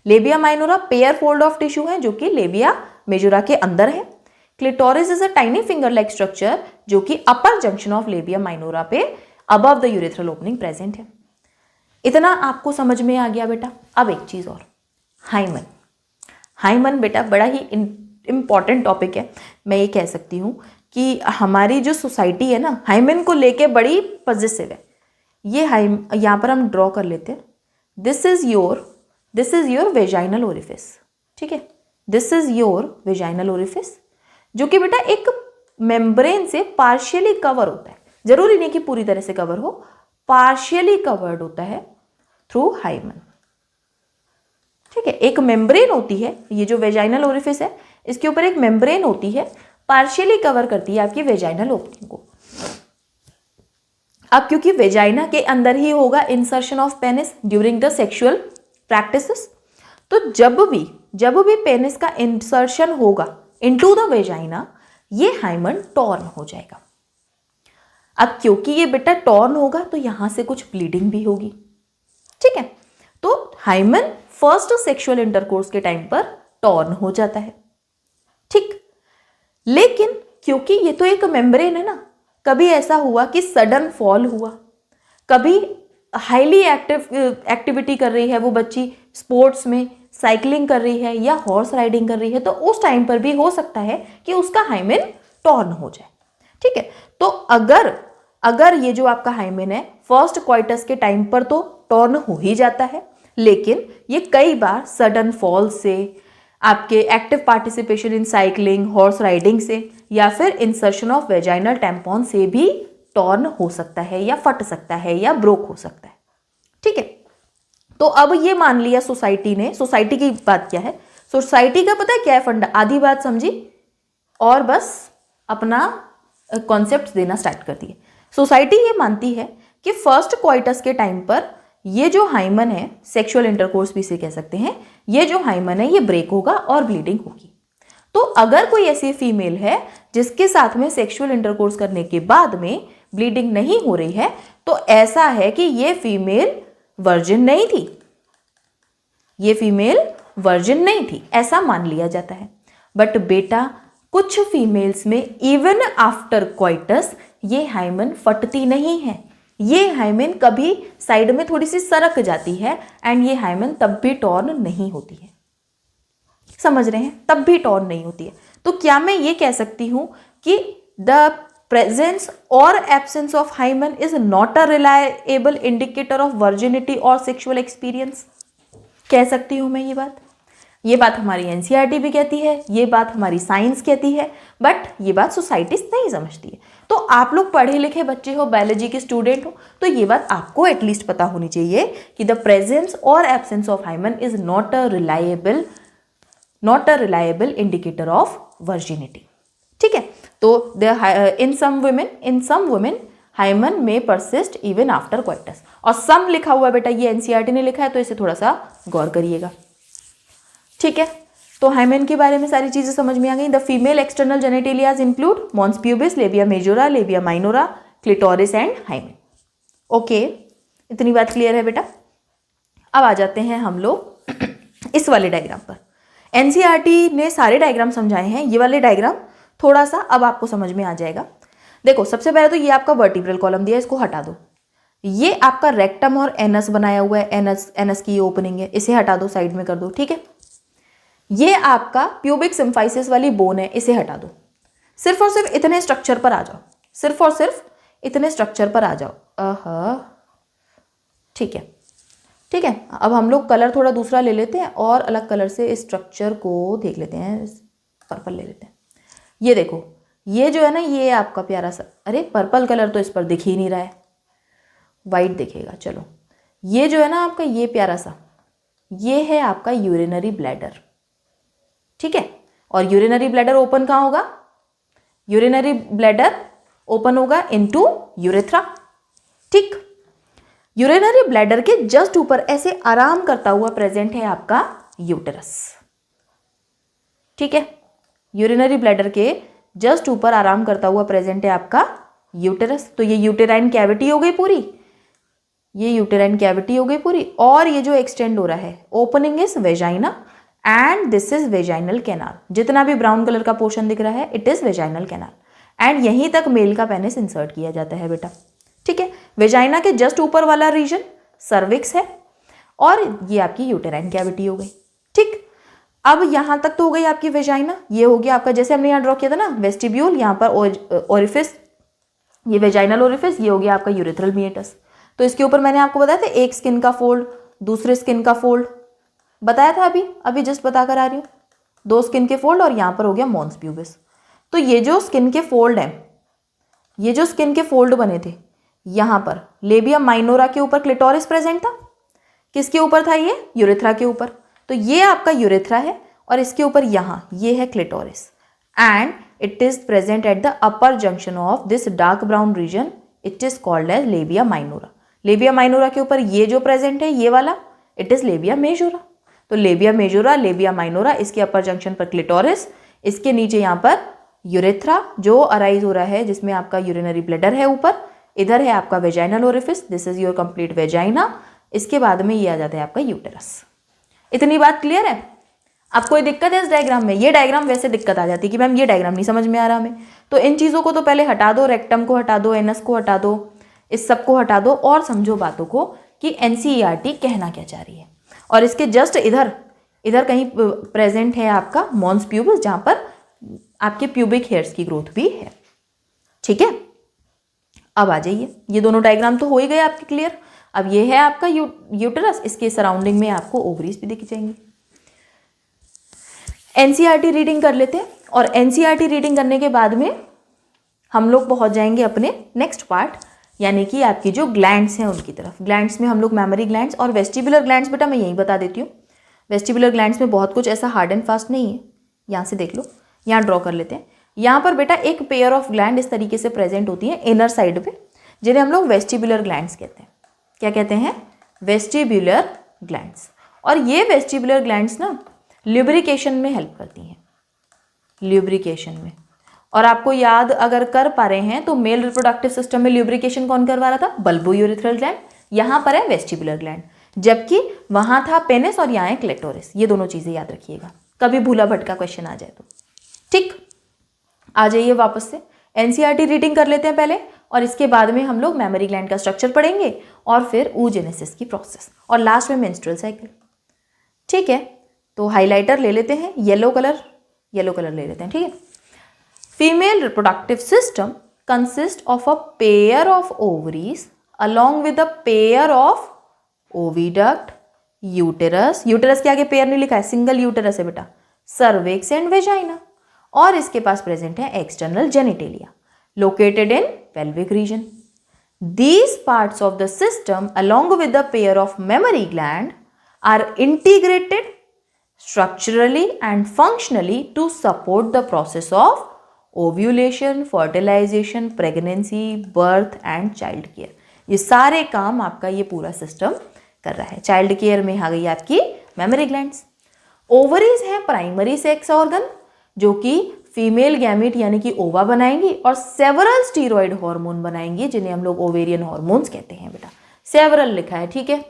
Labia minora pair fold of tissue है जो कि labia majora के अंदर है। Clitoris is a tiny finger like structure जो कि upper junction of labia minora पे above the urethral opening present है। इतना आपको समझ में आ गया बेटा। अब एक चीज और, हाइमन। हाइमन बेटा बड़ा ही इंपॉर्टेंट टॉपिक है। मैं ये कह सकती हूँ कि हमारी जो सोसाइटी है ना, हाइमन को लेके बड़ी पॉजिटिव है। ये यहाँ पर हम ड्रॉ कर लेते हैं। This is your vaginal orifice. ठीक है, this is your vaginal orifice, जो कि बेटा एक मेम्ब्रेन से पार्शियली कवर होता है। जरूरी नहीं कि पूरी तरह से कवर हो, पार्शियली कवर्ड होता है थ्रू हाइमन। ठीक है, एक मेम्ब्रेन होती है, ये जो वेजाइनल ओरिफिस है इसके ऊपर एक मेम्ब्रेन होती है, पार्शियली कवर करती है आपकी वेजाइनल ओपनिंग को। अब क्योंकि वेजाइना के अंदर ही होगा insertion of penis during the sexual practices, तो जब भी पेनिस का इंसर्शन होगा इनटू द वेजाइना, ये हाइमन टॉर्न हो जाएगा। अब क्योंकि ये बेटा टॉर्न होगा तो यहां से कुछ ब्लीडिंग भी होगी। ठीक है, तो हाइमन फर्स्ट सेक्सुअल इंटरकोर्स के टाइम पर टॉर्न हो जाता है। ठीक, लेकिन क्योंकि ये तो एक मेम्ब्रेन है ना, कभी ऐसा हुआ कि सडन फॉल हुआ, कभी हाईली एक्टिविटी कर रही है वो बच्ची, स्पोर्ट्स में साइकिलिंग कर रही है या हॉर्स राइडिंग कर रही है, तो उस टाइम पर भी हो सकता है कि उसका हाइमेन टॉर्न हो जाए। ठीक है, तो अगर ये जो आपका हाइमेन है फर्स्ट क्वाइटस के टाइम पर तो टॉर्न हो ही जाता है, लेकिन ये कई बार सडन फॉल से, आपके active participation in cycling, horse riding से, या फिर इंसर्शन ऑफ वेजाइनल टैम्पॉन से भी टॉर्न हो सकता है या फट सकता है या ब्रोक हो सकता है। ठीक है, तो अब ये मान लिया सोसाइटी ने, सोसाइटी की बात क्या है, सोसाइटी का पता है क्या है फंडा, आधी बात समझी और बस अपना कॉन्सेप्ट देना स्टार्ट कर दिए। सोसाइटी ये मानती है कि फर्स्ट क्वाइटस के टाइम पर ये जो हाइमन है, सेक्सुअल इंटरकोर्स भी इसे कह सकते हैं, ये जो हाइमन है ये ब्रेक होगा और ब्लीडिंग होगी। तो अगर कोई ऐसी फीमेल है जिसके साथ में सेक्सुअल इंटरकोर्स करने के बाद में ब्लीडिंग नहीं हो रही है, तो ऐसा है कि ये फीमेल वर्जिन नहीं थी, ये फीमेल वर्जिन नहीं थी, ऐसा मान लिया जाता है। बट बेटा कुछ फीमेल्स में इवन आफ्टर क्वाइटस ये हाइमन फटती नहीं है, ये हाइमन कभी साइड में थोड़ी सी सरक जाती है एंड ये हाइमन तब भी टॉर्न नहीं होती है। समझ रहे हैं, तब भी टॉर्न नहीं होती है। तो क्या मैं ये कह सकती हूं कि द प्रेजेंस और absence of hymen is not a reliable indicator of virginity और सेक्सुअल एक्सपीरियंस? कह सकती हूं मैं ये बात हमारी एनसीईआरटी भी कहती है, ये बात हमारी साइंस कहती है, बट ये बात सोसाइटी नहीं समझती है। तो आप लोग पढ़े लिखे बच्चे हो, बायोलॉजी के स्टूडेंट हो, तो ये बात आपको एटलीस्ट पता होनी चाहिए कि द प्रेजेंस और absence of hymen is not a reliable indicator of virginity. ठीक है, तो इन सम वुमेन हाइमन में परसिस्ट इवन आफ्टर क्वाइटस, और सम लिखा हुआ है बेटा, ये एनसीईआरटी ने लिखा है, तो इसे थोड़ा सा गौर करिएगा। ठीक है, तो हाइमेन के बारे में सारी चीजें समझ में आ गई। The female external genitalia include mons pubis, labia majora, labia minora, clitoris and hymen. Okay, इतनी बात क्लियर है बेटा। अब आ जाते हैं हम लोग इस वाले डायग्राम पर। एनसीईआरटी ने सारे डायग्राम समझाए हैं, ये वाले डायग्राम थोड़ा सा अब आपको समझ में आ जाएगा। देखो, सबसे पहले तो ये आपका वर्टिब्रल कॉलम दिया है, इसको हटा दो। ये आपका रेक्टम और एनस बनाया हुआ है, एनस की ओपनिंग है, इसे हटा दो, साइड में कर दो। ठीक है, ये आपका प्यूबिक सिम्फाइसिस वाली बोन है, इसे हटा दो। सिर्फ और सिर्फ इतने स्ट्रक्चर पर आ जाओ, सिर्फ और सिर्फ इतने स्ट्रक्चर पर आ जाओ। ठीक है, ठीक है। अब हम लोग कलर थोड़ा दूसरा ले लेते हैं और अलग कलर से इस स्ट्रक्चर को देख लेते हैं। पर्पल ले लेते हैं। ये देखो, ये जो है ना, ये आपका प्यारा सा, अरे पर्पल कलर तो इस पर दिख ही नहीं रहा है, वाइट दिखेगा। चलो, ये जो है ना आपका, ये प्यारा सा, ये है आपका यूरिनरी ब्लैडर। ठीक है, और यूरिनरी ब्लैडर ओपन कहाँ होगा? यूरिनरी ब्लैडर ओपन होगा इनटू यूरेथ्रा। ठीक, यूरिनरी ब्लैडर के जस्ट ऊपर ऐसे आराम करता हुआ प्रेजेंट है आपका यूटेरस। ठीक है, यूरिनरी ब्लैडर के जस्ट ऊपर आराम करता हुआ प्रेजेंट है आपका यूटेरस। तो ये यूटेराइन कैविटी हो गई पूरी, ये यूटेराइन कैविटी हो गई पूरी, और ये जो एक्सटेंड हो रहा है, opening is vagina and this is vaginal canal. जितना भी ब्राउन कलर का पोर्शन दिख रहा है, it is vaginal canal, and यहीं तक मेल का पेनिस इंसर्ट किया जाता है बेटा। ठीक है, वेजाइना के जस्ट ऊपर वाला रीजन सर्विक्स है, और ये आपकी यूटेराइन कैविटी हो गई। ठीक, अब यहां तक तो हो गई आपकी वेजाइना। ये हो गया आपका, जैसे हमने यहाँ ड्रॉ किया था ना, वेस्टिब्यूल, यहाँ पर ओरिफिस, ये वेजाइनल ओरिफिस, ये हो गया आपका यूरेथ्रल मिएटस। तो इसके ऊपर मैंने आपको बताया था, एक स्किन का फोल्ड, दूसरे स्किन का फोल्ड बताया था, अभी जस्ट बता कर आ रही हूँ। 2 स्किन के फोल्ड, और यहाँ पर हो गया मॉन्स प्यूबिस। तो ये जो स्किन के फोल्ड हैं, ये जो स्किन के फोल्ड बने थे, यहाँ पर लेबिया माइनोरा के ऊपर क्लिटोरिस प्रेजेंट था। किसके ऊपर था ये? यूरेथ्रा के ऊपर। तो ये आपका यूरेथ्रा है, और इसके ऊपर यहाँ ये है clitoris, and it is present at the upper junction of this dark brown region, it is called as labia minora. Labia minora के ऊपर ये जो प्रेजेंट है, ये वाला, इट इज लेबिया मेजोरा। तो लेबिया मेजोरा, लेबिया माइनोरा, इसके अपर जंक्शन पर क्लिटोरिस, इसके नीचे यहाँ पर यूरेथ्रा जो अराइज हो रहा है, जिसमें आपका यूरिनरी ब्लैडर है ऊपर, इधर है आपका vaginal orifice, this is your complete vagina. इसके बाद में ये आ जाता है आपका यूटेरस। इतनी बात क्लियर है? अब कोई दिक्कत है इस डायग्राम में? ये डायग्राम वैसे दिक्कत आ जाती है कि मैम ये डायग्राम नहीं समझ में आ रहा हमें, तो इन चीज़ों को तो पहले हटा दो, रेक्टम को हटा दो, एनस को हटा दो, इस सब को हटा दो, और समझो बातों को कि एनसीईआरटी कहना क्या चाह रही है। और इसके जस्ट इधर कहीं प्रेजेंट है आपका मॉन्स प्यूबिस, जहाँ पर आपके प्यूबिक हेयर्स की ग्रोथ भी है। ठीक है, अब आ जाइए, ये दोनों डायग्राम तो हो ही गए आपके क्लियर। अब ये है आपका यूटेरस, इसके सराउंडिंग में आपको ओवरीज भी दिख जाएंगे। एनसीईआरटी रीडिंग कर लेते हैं, और एनसीईआरटी रीडिंग करने के बाद में हम लोग पहुंच जाएंगे अपने नेक्स्ट पार्ट, यानी कि आपकी जो ग्लैंड्स हैं उनकी तरफ। ग्लैंड्स में हम लोग मेमोरी ग्लैंड्स और वेस्टिबुलर ग्लैंड्स, बेटा मैं यही बता देती हूँ, वेस्टिबुलर ग्लैंड्स में बहुत कुछ ऐसा हार्ड एंड फास्ट नहीं है। यहाँ से देख लो, यहाँ ड्रॉ कर लेते हैं। यहाँ पर बेटा एक पेयर ऑफ ग्लैंड इस तरीके से प्रेजेंट होती है इनर साइड पे, जिन्हें हम लोग वेस्टिबुलर ग्लैंड्स कहते हैं। क्या कहते हैं? Vestibular glands. और ये वेस्टिबुलर ग्लैंड्स ना ल्यूब्रिकेशन में हेल्प करती हैं, ल्यूब्रिकेशन में। और आपको याद अगर कर पा रहे हैं तो मेल रिप्रोडक्टिव सिस्टम में ल्यूब्रिकेशन कौन करवा रहा था? Bulbo urethral gland. यहाँ पर है वेस्टिबुलर ग्लैंड, जबकि वहाँ था पेनिस और यहाँ है क्लिटोरिस। ये दोनों चीज़ें याद रखिएगा, कभी भूला भटका क्वेश्चन आ जाए तो। ठीक, आ जाइए वापस से, एनसीईआरटी रीडिंग कर लेते हैं पहले, और इसके बाद में हम लोग मैमरी ग्लैंड का स्ट्रक्चर पढ़ेंगे और फिर oogenesis की प्रोसेस और लास्ट में मेंस्ट्रुअल साइकिल। ठीक है, तो हाइलाइटर ले लेते हैं, येलो कलर ले लेते हैं। ठीक है, female reproductive system consist of a pair of ovaries along with a pair of oviduct, uterus, uterus के आगे पेयर नहीं लिखा है, सिंगल यूटेरस है बेटा, सर्विक्स एंड वेजाइना, और इसके पास प्रेजेंट है external genitalia located in pelvic region. These parts of the system along with the pair of mammary gland are integrated structurally and functionally to support the process of ovulation, fertilization, pregnancy, birth and child care. ये सारे काम आपका ये पूरा system कर रहा है। Child care में आ गई आपकी मेमरी ग्लैंड्स। ओवरीज है प्राइमरी सेक्स ऑर्गन जो कि फीमेल गैमेट यानी कि ओवा बनाएंगी और सेवरल स्टीरॉयड हार्मोन बनाएंगी जिन्हें हम लोग ओवेरियन हार्मोन्स कहते हैं बेटा, सेवरल लिखा है। ठीक है,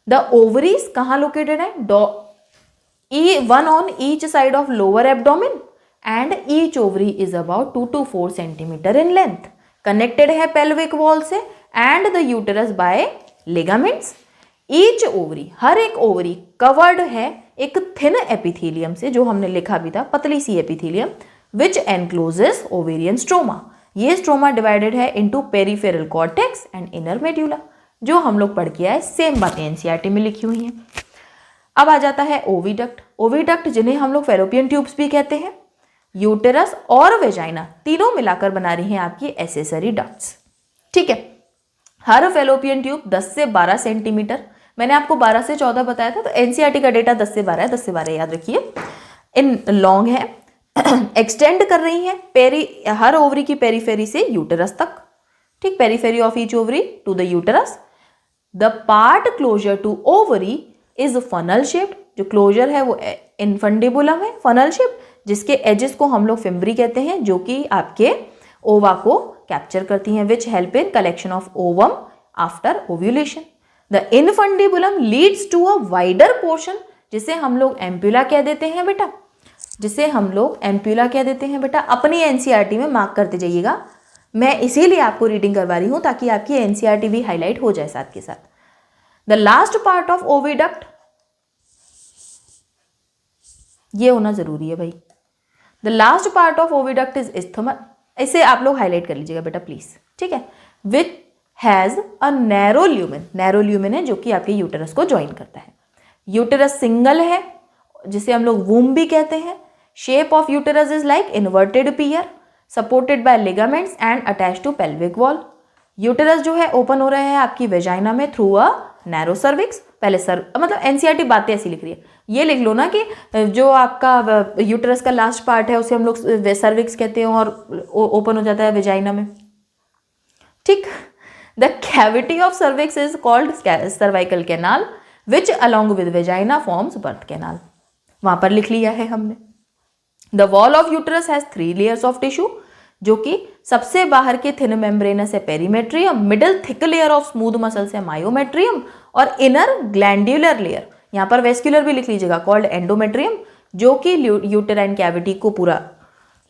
द ओवरीज कहाँ लोकेटेड है? One on each side of lower abdomen and each ovary is about 2 to 4 centimetre in length, connected है पेल्विक वॉल से and the uterus by ligaments. Each ovary, हर एक ओवरी कवर्ड है एक thin epithelium से, जो हमने लिखा भी था, पतली सी एपिथेलियम, विच एनक्लोजेस ओवेरियन स्ट्रोमा। ये स्ट्रोमा डिवाइडेड है into peripheral cortex and inner medulla, जो हम लोग पढ़ के आए, सेम बातें एनसीईआरटी में लिखी हुई हैं। अब आ जाता है ओविडक्ट। ओविडक्ट जिन्हें हम लोग फेलोपियन ट्यूब्स भी कहते हैं, यूटेरस और वेजाइना तीनों मिलाकर बना रही हैं आपकी एसेसरी डक्ट्स। ठीक है, हर फेलोपियन ट्यूब 10 से 12 सेंटीमीटर, मैंने आपको 12 से 14 बताया था, तो एनसीईआरटी का डेटा 10 से 12 है, 10 से 12 याद रखिए, इन लॉन्ग है, एक्सटेंड कर रही है हर ओवरी की पेरीफेरी से यूटेरस तक। ठीक, periphery of each ovary to the uterus. The part closer to ovary is funnel shaped, जो क्लोजर है वो इनफंडिबुलम है, फनल शेप्ड, जिसके एजेस को हम लोग फिम्ब्री कहते हैं, जो कि आपके ओवा को कैप्चर करती हैं, which help in collection of ovum after ovulation. The infundibulum leads to a wider portion, जिसे हम लोग एम्प्यूला कह देते हैं बेटा, अपनी एनसीईआरटी में मार्क करते जाइएगा। मैं इसीलिए आपको रीडिंग करवा रही हूं ताकि आपकी एनसीईआरटी भी हाईलाइट हो जाए साथ के साथ। The last part of oviduct, ये होना जरूरी है भाई। The last part of oviduct is isthmus, इसे आप लोग हाईलाइट कर लीजिएगा बेटा प्लीज। ठीक है, which has a narrow lumen, narrow lumen है जो कि आपके यूटेरस को ज्वाइन करता है। यूटेरस सिंगल है जिसे हम लोग वूम भी कहते हैं। Shape of uterus is like inverted pear supported by ligaments and attach to pelvic wall. Uterus जो है ओपन हो रहा है आपकी वेजाइना में थ्रू अ नैरो सर्विक्स। पहले मतलब एनसीईआरटी बातें ऐसी लिख रही है, ये लिख लो ना कि जो आपका यूटेरस का लास्ट पार्ट है उसे हम लोग सर्विक्स कहते हैं और ओपन हो जाता है वेजाइना में। ठीक, the cavity of cervix is called cervical canal which along with vagina forms birth canal, वहां पर लिख लिया है हमने। The wall of uterus has 3 layers of tissue, जो कि सबसे बाहर के थिन मेम्ब्रेनस है perimetrium, middle thick layer of smooth muscles है मायोमेट्रियम और इनर ग्लैंड्यूलर लेयर, यहाँ पर वेस्क्यूलर भी लिख लीजिएगा, कॉल्ड एंडोमेट्रियम, जो कि यूटेराइन कैविटी को पूरा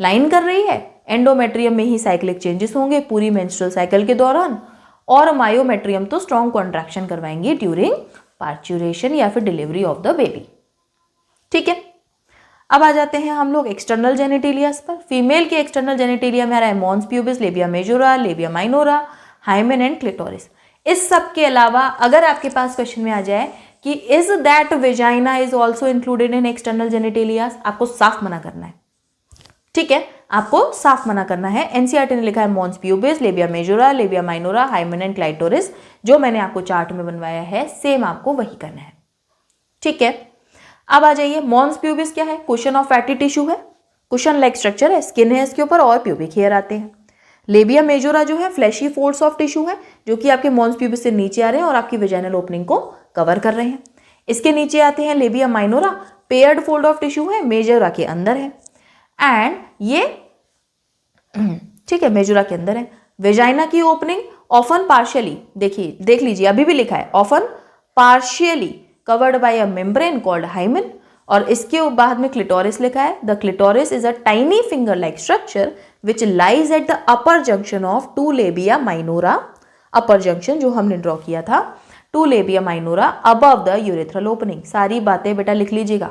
लाइन कर रही है। एंडोमेट्रियम में ही साइक्लिक चेंजेस होंगे पूरी मेंस्ट्रुअल साइकिल के दौरान, और मायोमेट्रियम तो स्ट्रॉन्ग कॉन्ट्रैक्शन करवाएंगे ड्यूरिंग पार्चुरेशन या फिर डिलीवरी ऑफ द बेबी। ठीक है, अब आ जाते हैं हम लोग एक्सटर्नल जेनिटेलियास पर। फीमेल के एक्सटर्नल जेनिटेलिया में आ रहा है mons pubis, labia majora, labia minora, hymen and clitoris. इस सब के अलावा अगर आपके पास क्वेश्चन में आ जाए कि is that vagina is also included in external genitalias, आपको साफ मना करना है। ठीक है, आपको साफ मना करना है। एनसीईआरटी ने लिखा है mons pubis, labia majora, labia minora, hymen and clitoris, जो मैंने आपको चार्ट में बनवाया है सेम आपको वही करना है। ठीक है, अब आ जाइए, मॉन्स प्यूबिस क्या है? कुशन ऑफ फैटी टिश्यू है, कुशन लाइक स्ट्रक्चर है, स्किन है इसके ऊपर और प्यूबिक हेयर आते हैं। लेबिया मेजोरा जो है फ्लैशी फोल्ड्स ऑफ टिश्यू है, जो कि आपके मॉन्स प्यूबिस से नीचे आ रहे हैं और आपकी वेजाइनल ओपनिंग को कवर कर रहे हैं। इसके नीचे आते हैं labia minora, paired fold of tissue है, मेजोरा के अंदर है, एंड ये ठीक है मेजोरा के अंदर है। वेजाइना की ओपनिंग ऑफन पार्शियली, देखिए देख लीजिए अभी भी लिखा है often partially covered by a membrane called hymen, और इसके बाद में क्लिटोरिस लिखा है। The clitoris is a tiny finger like structure which lies at the upper junction of two labia minora, upper junction जो हमने ड्रॉ किया था, two labia minora above the urethral opening. सारी बातें बेटा लिख लीजिएगा।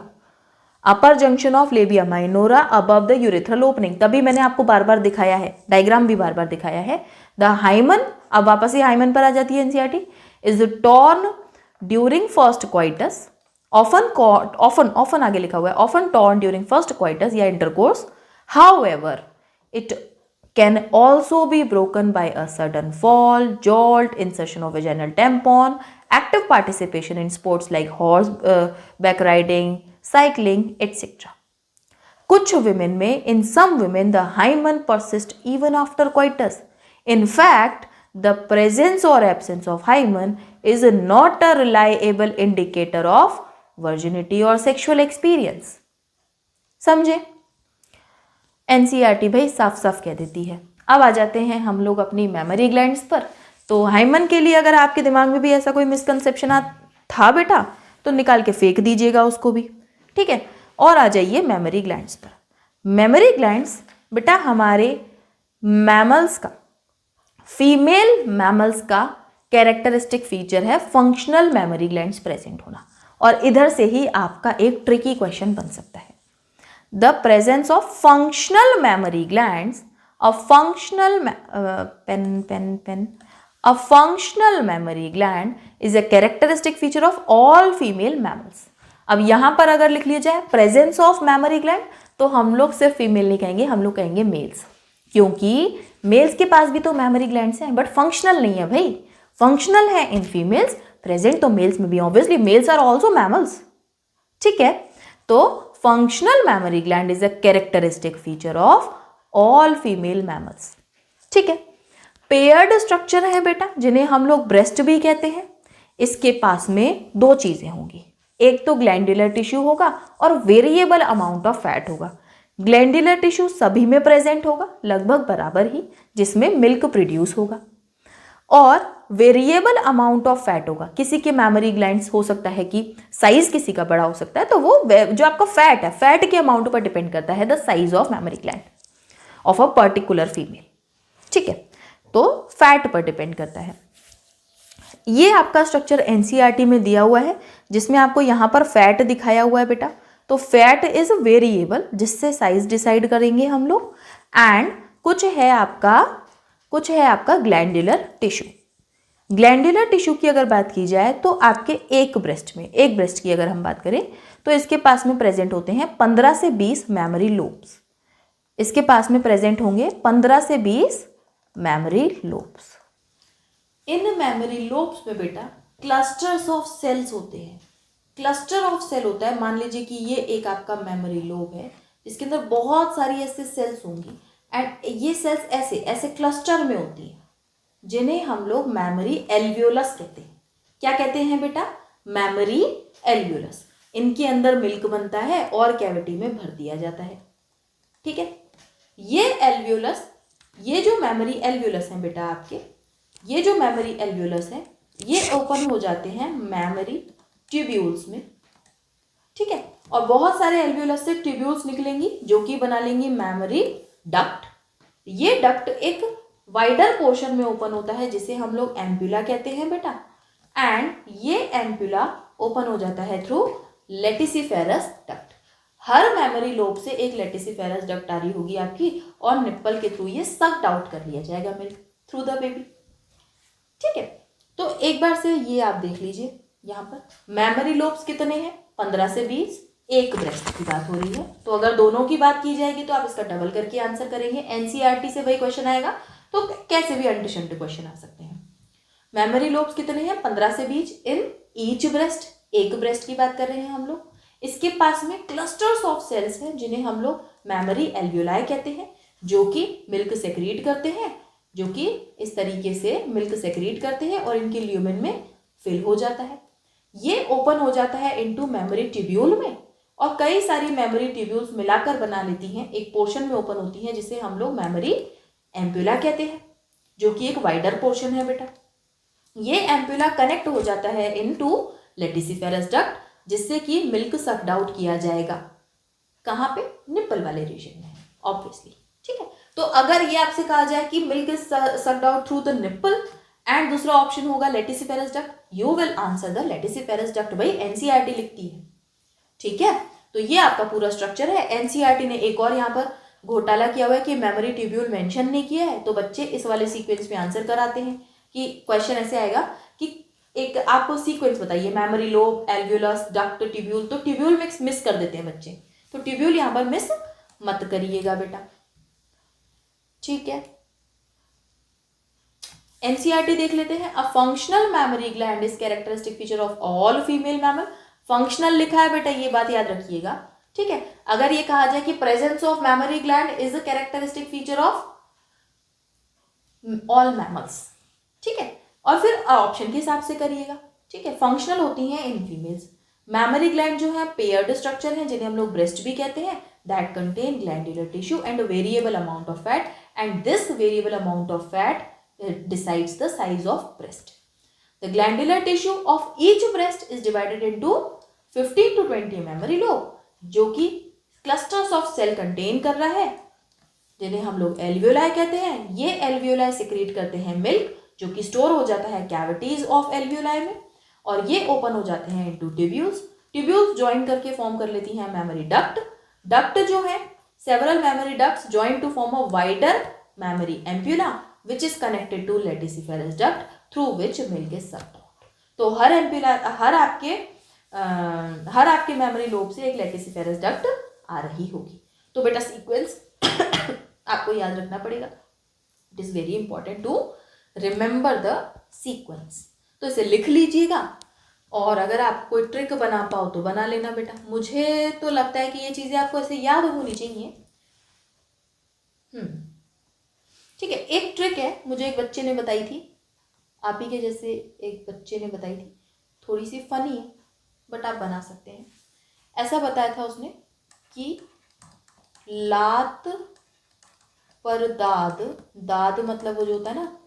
Upper junction of labia minora above the urethral opening, तभी मैंने आपको बार बार दिखाया है, डायग्राम भी बार बार दिखाया है। द हाइमन, अब वापस ही हाइमन पर आ जाती है NCERT, is torn during first coitus, often आगे लिखा हुआ है, often torn during first coitus या intercourse, however it can also be broken by a sudden fall, jolt, insertion of vaginal tampon, active participation in sports like horseback riding, cycling, etc. कुछ women में, in some women, the hymen persist even after coitus. In fact, the presence or absence of hymen is not a reliable indicator of virginity or sexual experience. समझे? NCERT भाई साफ साफ कह देती है। अब आ जाते हैं हम लोग अपनी मेमोरी ग्लैंड्स पर। तो हाइमन के लिए अगर आपके दिमाग में भी ऐसा कोई मिसकंसेप्शन था बेटा तो निकाल के फेंक दीजिएगा उसको भी, ठीक है। और आ जाइए मेमोरी ग्लैंड्स पर। मेमोरी ग्लैंड्स बेटा हमारे मैमल्स का, फीमेल मैमल्स का कैरेक्टरिस्टिक फीचर है फंक्शनल मेमोरी ग्लैंड्स प्रेजेंट होना। और इधर से ही आपका एक ट्रिकी क्वेश्चन बन सकता है। The presence of functional memory glands, a functional memory gland is a characteristic feature of all female mammals. अब यहाँ पर अगर लिख लिया जाए presence of memory gland तो हम लोग सिर्फ फीमेल नहीं कहेंगे, हम लोग कहेंगे मेल्स, क्योंकि मेल्स के पास भी तो मेमोरी ग्लैंड्स हैं बट फंक्शनल नहीं है भाई। फंक्शनल है इन फीमेल्स, प्रेजेंट तो मेल्स में भी, obviously males are also mammals, ठीक है। तो functional mammary gland is a characteristic feature of all female mammals, ठीक है। पेयर्ड स्ट्रक्चर है बेटा जिन्हें हम लोग ब्रेस्ट भी कहते हैं। इसके पास में दो चीजें होंगी, एक तो ग्लैंडुलर टिश्यू होगा और वेरिएबल अमाउंट ऑफ फैट होगा। ग्लैंडुलर टिश्यू सभी में प्रेजेंट होगा लगभग बराबर ही, जिसमें मिल्क प्रोड्यूस होगा, और वेरिएबल अमाउंट ऑफ फैट होगा। किसी के मेमोरी ग्लैंड्स हो सकता है कि साइज किसी का बड़ा हो सकता है, तो वो जो आपका फैट है, फैट के अमाउंट पर डिपेंड करता है the size of memory gland of a particular female, ठीक है। तो फैट पर डिपेंड करता है। ये आपका स्ट्रक्चर एनसीईआरटी में दिया हुआ है जिसमें आपको यहाँ पर फैट दिखाया हुआ है बेटा। तो फैट इज वेरिएबल जिससे साइज डिसाइड करेंगे हम लोग, एंड कुछ है आपका ग्लैंडुलर टिश्यू। ग्लैंडुलर टिश्यू की अगर बात की जाए तो आपके एक ब्रेस्ट की अगर हम बात करें तो इसके पास में प्रेजेंट होते हैं 15 से 20 मेमोरी लोब्स। इसके पास में प्रेजेंट होंगे 15 से 20 memory lobes. In memory lobes में बेटा क्लस्टर्स ऑफ सेल्स होते हैं। क्लस्टर ऑफ सेल होता है, मान लीजिए कि ये एक आपका मेमोरी लोब है इसके अंदर बहुत सारी ऐसे सेल्स होंगी, एंड ये सेल्स ऐसे क्लस्टर में होती हैं जिन्हें हम लोग मेमोरी एल्वियोलस कहते हैं। क्या कहते हैं बेटा? Memory alveolus. इनके अंदर मिल्क बनता है और कैविटी में भर दिया जाता है, ठीक है। ये एल्वियोलस, ये जो मेमोरी एल्वियोलस है बेटा आपके, ये जो मेमोरी एल्वियोलस है ये ओपन हो जाते हैं मेमोरी ट्यूब्यूल्स में, ठीक है। और बहुत सारे एल्वियोलस से ट्यूब्यूल्स निकलेंगी जो कि बना लेंगी मेमोरी डक्ट। ये डक्ट एक वाइडर पोर्शन में ओपन होता है जिसे हम लोग एम्पुला कहते हैं बेटा, एंड ये एम्पुला ओपन हो जाता है थ्रू लेटिसिफेरस डक्ट। हर मेमोरी लोब से एक लेटिसिफेरस डक्ट आ रही होगी आपकी, और निप्पल के थ्रू ये सक्ड आउट कर लिया जाएगा मिल्क थ्रू द बेबी, ठीक है। तो एक बार से ये आप देख लीजिए, यहाँ पर मेमोरी लोब्स कितने हैं? 15 से 20। एक ब्रेस्ट की बात हो रही है, तो अगर दोनों की बात की जाएगी तो आप इसका डबल करके आंसर करेंगे। एनसीईआरटी से वही क्वेश्चन आएगा तो कैसे भी अंटिशंट क्वेश्चन आ सकते हैं। मेमोरी लोब्स कितने हैं? 15 से 20 इन ईच ब्रेस्ट। एक ब्रेस्ट की बात कर रहे हैं हम लोग। इसके पास में क्लस्टर्स ऑफ सेल्स हैं जिन्हें हम लोग मेमोरी एल्वियोलाई कहते हैं, जो कि मिल्क सेक्रीट करते हैं, जो कि इस तरीके से मिल्क सेक्रीट करते हैं और इनके ल्यूमेन में फिल हो जाता है। ये ओपन हो जाता है इनटू मेमोरी ट्यूब्यूल में, और कई सारी मेमोरी ट्यूब्यूल्स मिलाकर बना लेती हैं, एक पोर्शन में ओपन होती हैं जिसे हम लोग मेमोरी एम्पुला कहते हैं, जो कि एक वाइडर पोर्शन है बेटा। ये एम्पुला कनेक्ट हो जाता है इनटू लेटिसिफेरस डक्ट। जिससे कि मिल्क सक्ड आउट किया जाएगा। कहाँ पे? निप्पल वाले रीजन में ऑब्वियसली। ठीक है, तो अगर ये आपसे कहा जाए कि milk is sucked out through the nipple and दूसरा ऑप्शन होगा lactiferous duct, you will answer the lactiferous duct. भाई एनसीईआरटी लिखती है। ठीक है, तो ये आपका पूरा स्ट्रक्चर है। एनसीईआरटी ने एक और यहाँ पर घोटाला किया हुआ है कि मेमोरी ट्यूब्यूल मेंशन नहीं किया है, तो बच्चे इस वाले सीक्वेंस में आंसर कराते हैं कि क्वेश्चन ऐसे आएगा कि एक आपको सीक्वेंस बताइए, memory lobe, alveolus, duct, tubule, तो ट्यूब्यूल मिस कर देते हैं बच्चे, तो ट्यूब्यूल यहाँ पर मिस मत करिएगा बेटा। ठीक है, एनसीईआरटी देख लेते हैं। A functional mammary gland is characteristic feature of all female mammal. Functional लिखा है बेटा, ये बात याद रखिएगा। ठीक है, अगर ये कहा जाए कि presence of memory gland is a characteristic feature of all mammals. ठीक है, और फिर ऑप्शन के हिसाब से करिएगा। ठीक है, फंक्शनल होती हैं इन फीमेल्स। मेमोरी ग्लैंड जो है पेयर्ड स्ट्रक्चर है, जिन्हें हम लोग ब्रेस्ट भी कहते हैं, that contain glandular tissue and variable amount of fat, and this variable amount of fat decides the size of breast. The glandular tissue of each breast is divided into 15 to 20 memory lobe, जो कि clusters of cell contain कर रहा है, जिन्हें हम लोग alveoli कहते हैं। ये एल्वियोलाई सिक्रीट करते हैं मिल्क, जो कि स्टोर हो जाता है कैविटीज ऑफ एल्वियोलाई में, और ये ओपन हो जाते हैं इनटू ट्यूब्यूल्स। ट्यूब्यूल्स ज्वाइन करके फॉर्म कर लेती हैं मेमोरी डक्ट। डक्ट जो है several mammary ducts join to form a wider mammary ampulla which is connected to lenticephalic duct through which milk is sucked out। तो हर एम्प्यूला हर आपके memory lobe से एक लेटिसिफेरस डक्ट आ रही होगी। तो बेटा सीक्वेंस आपको याद रखना पड़ेगा। It is very important to remember the sequence. तो इसे लिख लीजिएगा, और अगर आप कोई ट्रिक बना पाओ तो बना लेना बेटा। मुझे तो लगता है कि ये चीजें आपको ऐसे याद होनी चाहिए। ठीक है, एक ट्रिक है, मुझे एक बच्चे ने बताई थी, आप ही के जैसे एक बच्चे ने बताई थी, थोड़ी सी फनी है बट आप बना सकते हैं। ऐसा बताया था उसने कि लात पर दाद, दाद मतलब वो जो होता है ना,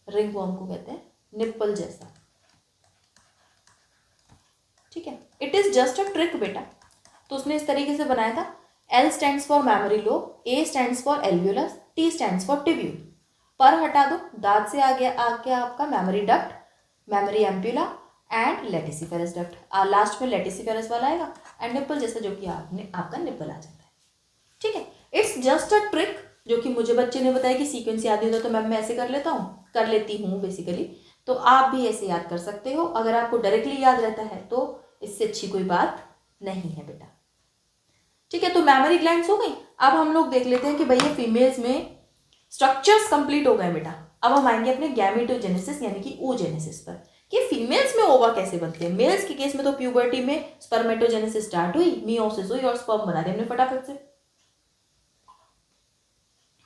रिंग वर्म को कहते हैं, निप्पल जैसा। ठीक है, it is just a trick बेटा। तो उसने इस तरीके से बनाया था, L stands for memory lobe, A stands for alveolus, T stands for tubule। पर हटा दो, दांत से आ गया आपका mammary duct, mammary ampulla and lactiferous duct. Last में लेटिसिफेरस वाला आएगा एंड निप्पल जैसा, जो कि आपका निप्पल आ जाता है। ठीक है, इट्स जस्ट अ ट्रिक जो कि मुझे बच्चे ने बताया कि सीक्वेंस याद नहीं होता तो मैम मैं ऐसे कर लेती हूँ बेसिकली। तो आप भी ऐसे याद कर सकते हो। अगर आपको डायरेक्टली याद रहता है तो इससे अच्छी कोई बात नहीं है बेटा। ठीक है, तो मेमोरी ग्लैंड्स हो गई। अब हम लोग देख लेते हैं कि भैया फीमेल्स में स्ट्रक्चर्स कंप्लीट हो गए बेटा। अब हम आएंगे अपने गैमेटोजेनेसिस यानी कि oogenesis पर, कि फीमेल्स में ओवा कैसे बनते हैं। मेल्स के केस में तो प्यूबर्टी में स्पर्मेटोजेनेसिस स्टार्ट हुई, मियोसिस हुई और स्पर्म बना दिया हमने फटाफट से।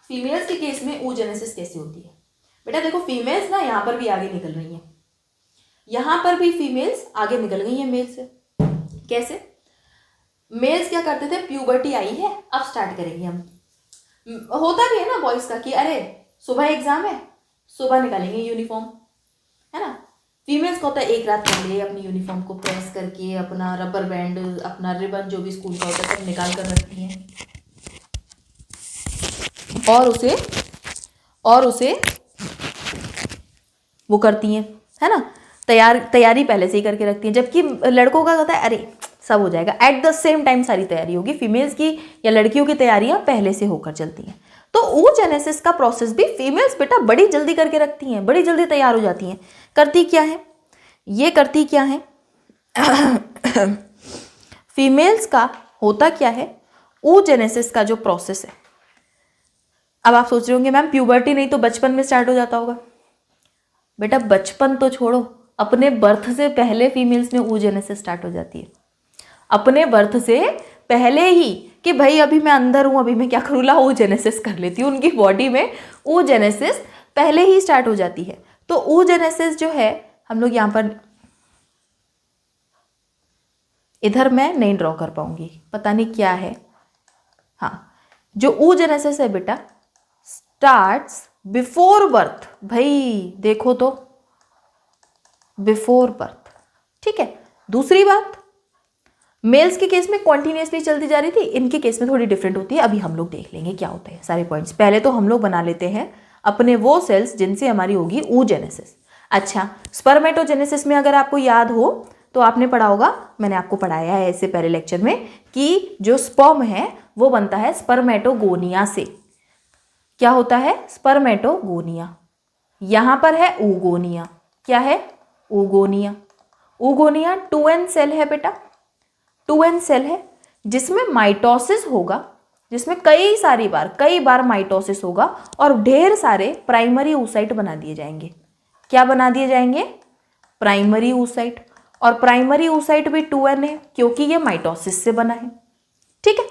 फीमेल्स के केस में oogenesis कैसे होती है बेटा? देखो फीमेल्स ना यहाँ पर भी आगे निकल रही हैं, यहाँ पर भी फीमेल्स आगे निकल गई हैं मेल से। कैसे? मेल्स क्या करते थे, प्यूबर्टी आई है अब स्टार्ट करेंगे हम। होता भी है ना बॉयज का कि अरे सुबह एग्जाम है, सुबह निकालेंगे यूनिफॉर्म, है ना। फीमेल्स को होता है एक रात पहले अपनी यूनिफॉर्म को प्रेस करके अपना रबर बैंड, अपना रिबन जो भी स्कूल का होता है सब निकाल कर रखती हैं, और उसे वो करती हैं, है ना, तैयारी पहले से ही करके रखती हैं। जबकि लड़कों का होता है अरे सब हो जाएगा, एट द सेम टाइम सारी तैयारी होगी। फीमेल्स की या लड़कियों की तैयारियां पहले से होकर चलती हैं। तो oogenesis का प्रोसेस भी फीमेल्स बेटा बड़ी जल्दी करके रखती हैं, बड़ी जल्दी तैयार हो जाती हैं। करती क्या है फीमेल्स का होता क्या है, oogenesis का जो प्रोसेस है। अब आप सोच रहे होंगे मैम प्यूबर्टी नहीं तो बचपन में स्टार्ट हो जाता होगा। बेटा बचपन तो छोड़ो, अपने बर्थ से पहले फीमेल्स में oogenesis स्टार्ट हो जाती है। अपने बर्थ से पहले ही कि भाई अभी मैं अंदर हूँ, अभी मैं क्या करूँ, ला oogenesis कर लेती हूँ। उनकी बॉडी में oogenesis पहले ही स्टार्ट हो जाती है। तो oogenesis जो है, हम लोग यहाँ पर इधर मैं नहीं ड्रॉ कर पाऊंगी, पता नहीं क्या है। हाँ, जो oogenesis है बेटा स्टार्ट्स बिफोर बर्थ। भाई देखो तो बिफोर बर्थ। ठीक है, दूसरी बात मेल्स के केस में कॉन्टिन्यूसली चलती जा रही थी, इनके केस में थोड़ी डिफरेंट होती है। अभी हम लोग देख लेंगे क्या होता है सारे पॉइंट्स। पहले तो हम लोग बना लेते हैं अपने वो सेल्स जिनसे हमारी होगी oogenesis। अच्छा, स्पर्मेटोजेनेसिस में अगर आपको याद हो तो आपने पढ़ा होगा, मैंने आपको पढ़ाया है इससे पहले लेक्चर में, कि जो स्पर्म है वो बनता है स्पर्मेटोगोनिया से। क्या होता है? स्पर्मेटोगोनिया। यहाँ पर है oogonia। क्या है? oogonia। oogonia 2n सेल है बेटा, 2n सेल है जिसमें माइटोसिस होगा, जिसमें कई बार माइटोसिस होगा और ढेर सारे प्राइमरी oocyte बना दिए जाएंगे। क्या बना दिए जाएंगे? Primary oocyte। और प्राइमरी oocyte भी 2n है क्योंकि ये माइटोसिस से बना है। ठीक है,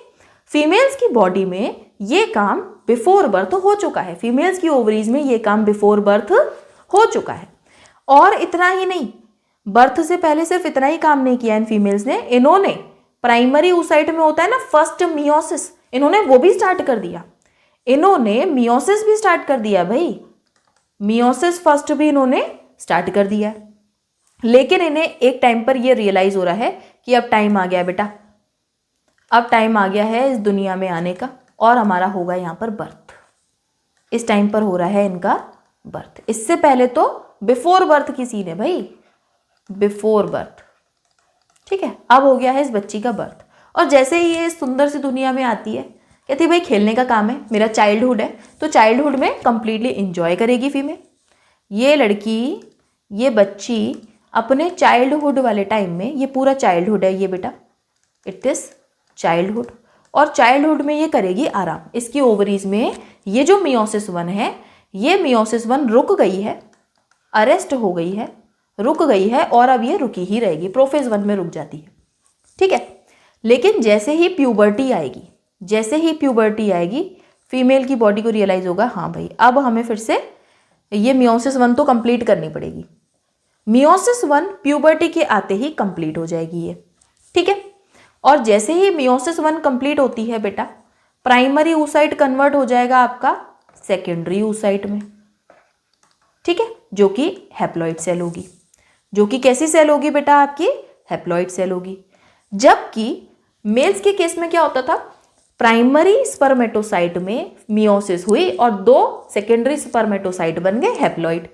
फीमेल्स की बॉडी में ये काम बिफोर बर्थ हो चुका है, फीमेल्स की ओवरीज में ये काम बिफोर बर्थ हो चुका है। और इतना ही नहीं, बर्थ से पहले सिर्फ इतना ही काम नहीं किया इन फीमेल्स ने, इन्होंने प्राइमरी oocyte में होता है ना फर्स्ट मियोसिस, इन्होंने वो भी स्टार्ट कर दिया। इन्होंने मियोसिस भी स्टार्ट कर दिया भाई, मियोसिस फर्स्ट भी इन्होंने स्टार्ट कर दिया। लेकिन इन्हें एक टाइम पर ये रियलाइज हो रहा है कि अब टाइम आ गया है बेटा, अब टाइम आ गया है इस दुनिया में आने का और हमारा होगा यहाँ पर बर्थ। इस टाइम पर हो रहा है इनका बर्थ। इससे पहले तो बिफोर बर्थ की सीन है भाई, बिफोर बर्थ। ठीक है, अब हो गया है इस बच्ची का बर्थ। और जैसे ही ये सुंदर सी दुनिया में आती है, कहती है भाई खेलने का काम है, मेरा चाइल्डहुड है, तो चाइल्डहुड में कंप्लीटली इंजॉय करेगी फीमेल। ये लड़की, ये बच्ची अपने चाइल्डहुड वाले टाइम में, ये पूरा चाइल्डहुड है ये बेटा, इट इज चाइल्डहुड, और चाइल्डहुड में ये करेगी आराम। इसकी ओवरीज में ये जो मियोसिस 1 है, ये मियोसिस 1 रुक गई है, अरेस्ट हो गई है, रुक गई है और अब ये रुकी ही रहेगी, प्रोफेज 1 में रुक जाती है। ठीक है, लेकिन जैसे ही प्यूबर्टी आएगी, जैसे ही प्यूबर्टी आएगी, फीमेल की बॉडी को रियलाइज होगा हाँ भाई अब हमें फिर से ये मियोसिस 1 तो कंप्लीट करनी पड़ेगी। मियोसिस 1 प्यूबर्टी के आते ही कंप्लीट हो जाएगी ये। ठीक है, और जैसे ही मियोसिस 1 कंप्लीट होती है बेटा, प्राइमरी oocyte कन्वर्ट हो जाएगा आपका सेकेंडरी oocyte में। ठीक है, जो कि हैप्लॉइड सेल होगी, जो कि कैसी सेल होगी बेटा? आपकी हैप्लॉइड सेल होगी। जबकि मेल्स के केस में क्या होता था? प्राइमरी स्पर्मेटोसाइट में मियोसिस हुई और 2 सेकेंडरी स्पर्मेटोसाइट बन गए हैप्लॉइड।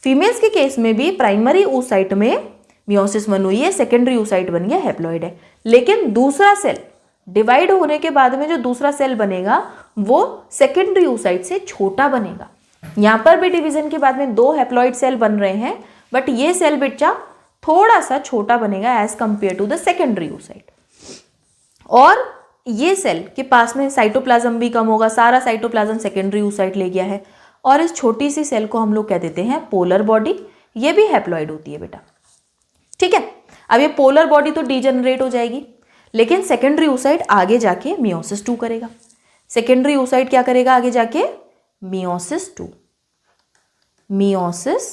फीमेल्स के केस में भी प्राइमरी oocyte में मियोसिस 1 हुई है, सेकेंडरी oocyte बन गया हैप्लॉइड है। लेकिन दूसरा सेल डिवाइड होने के बाद में जो दूसरा सेल बनेगा वो सेकेंडरी oocyte से छोटा बनेगा। यहाँ पर भी डिवीजन के बाद में 2 हैप्लॉइड सेल बन रहे हैं, बट ये सेल बच्चा थोड़ा सा छोटा बनेगा as compare to the secondary oocyte। और ये सेल के पास में साइटोप्लाज्म भी कम होगा, सारा साइटोप्लाज्म सेकेंडरी oocyte ले गया है। और इस छोटी सी सेल को हम लोग कह देते हैं पोलर बॉडी, ये भी हैप्लॉइड होती है बेटा। ठीक है, अब ये पोलर बॉडी तो डीजनरेट हो जाएगी, लेकिन सेकेंडरी oocyte आगे जाके मियोसिस 2 करेगा। सेकेंडरी oocyte क्या करेगा आगे जाके? मियोसिस 2, मियोसिस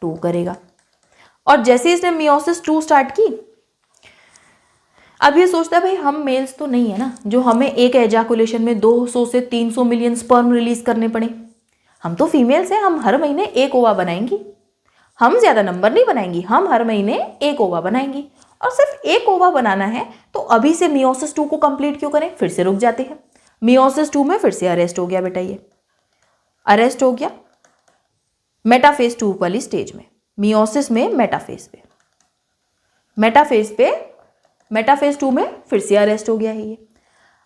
2 करेगा। और जैसे ही इसने मियोसिस 2 स्टार्ट की, अब ये सोचता है भाई हम मेल्स तो नहीं है ना जो हमें एक एजाकुलेशन में 200 से 300 मिलियन स्पर्म रिलीज करने पड़े। हम तो फीमेल्स हैं, हम हर महीने एक ओवा बनाएंगी, हम ज्यादा नंबर नहीं बनाएंगी, हम हर महीने एक ओवा बनाएंगी। और सिर्फ एक ओवा बनाना है तो अभी से मियोसिस 2 को कंप्लीट क्यों करें? फिर से रुक जाते हैं। मियोसिस 2 में फिर से अरेस्ट हो गया बेटा, ये अरेस्ट हो गया मेटाफेज 2 वाली स्टेज में, मियोसिस में मेटाफेज पे, मेटाफेज 2 में फिर से अरेस्ट हो गया है ये।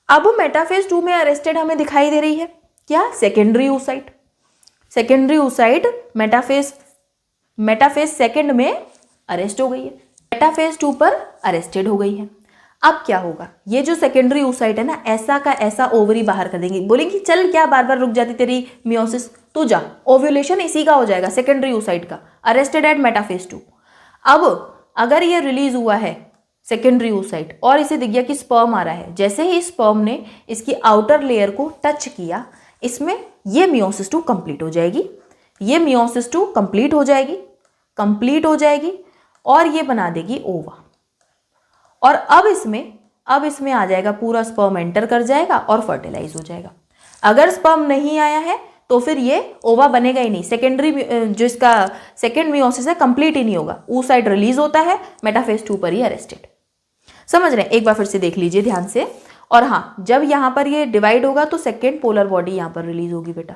अब मेटाफेज 2 में अरेस्टेड हमें दिखाई दे रही है क्या? Secondary oocyte। Secondary oocyte metaphase second में अरेस्ट हो गई है, मेटाफेज 2 पर अरेस्टेड हो गई है। अब क्या होगा? ये जो सेकेंडरी oocyte है ना, ऐसा का ऐसा ओवरी बाहर कर देंगे, बोलेंगे चल क्या बार बार रुक जाती तेरी मियोसिस, तो जा, ओव्यूलेशन इसी का हो जाएगा, सेकेंडरी oocyte का, अरेस्टेड एट मेटाफेज 2। अब अगर ये रिलीज हुआ है सेकेंडरी oocyte और इसे दिख गया कि स्पर्म आ रहा है, जैसे ही स्पर्म ने इसकी आउटर लेयर को टच किया, इसमें ये मियोसिस 2 कंप्लीट हो जाएगी, ये मियोसिस 2 कंप्लीट हो जाएगी और ये बना देगी ओवा। और अब इसमें आ जाएगा, पूरा स्पर्म एंटर कर जाएगा और फर्टिलाइज हो जाएगा। अगर स्पर्म नहीं आया है तो फिर ये ओवा बनेगा ही नहीं, सेकेंडरी जो इसका सेकेंड मियोसिस है कंप्लीट ही नहीं होगा, oocyte रिलीज होता है, मेटाफेज 2 पर ही अरेस्टेड। समझ रहे हैं? एक बार फिर से देख लीजिए ध्यान से। और हाँ, जब यहाँ पर ये डिवाइड होगा तो सेकेंड पोलर बॉडी यहाँ पर रिलीज होगी बेटा,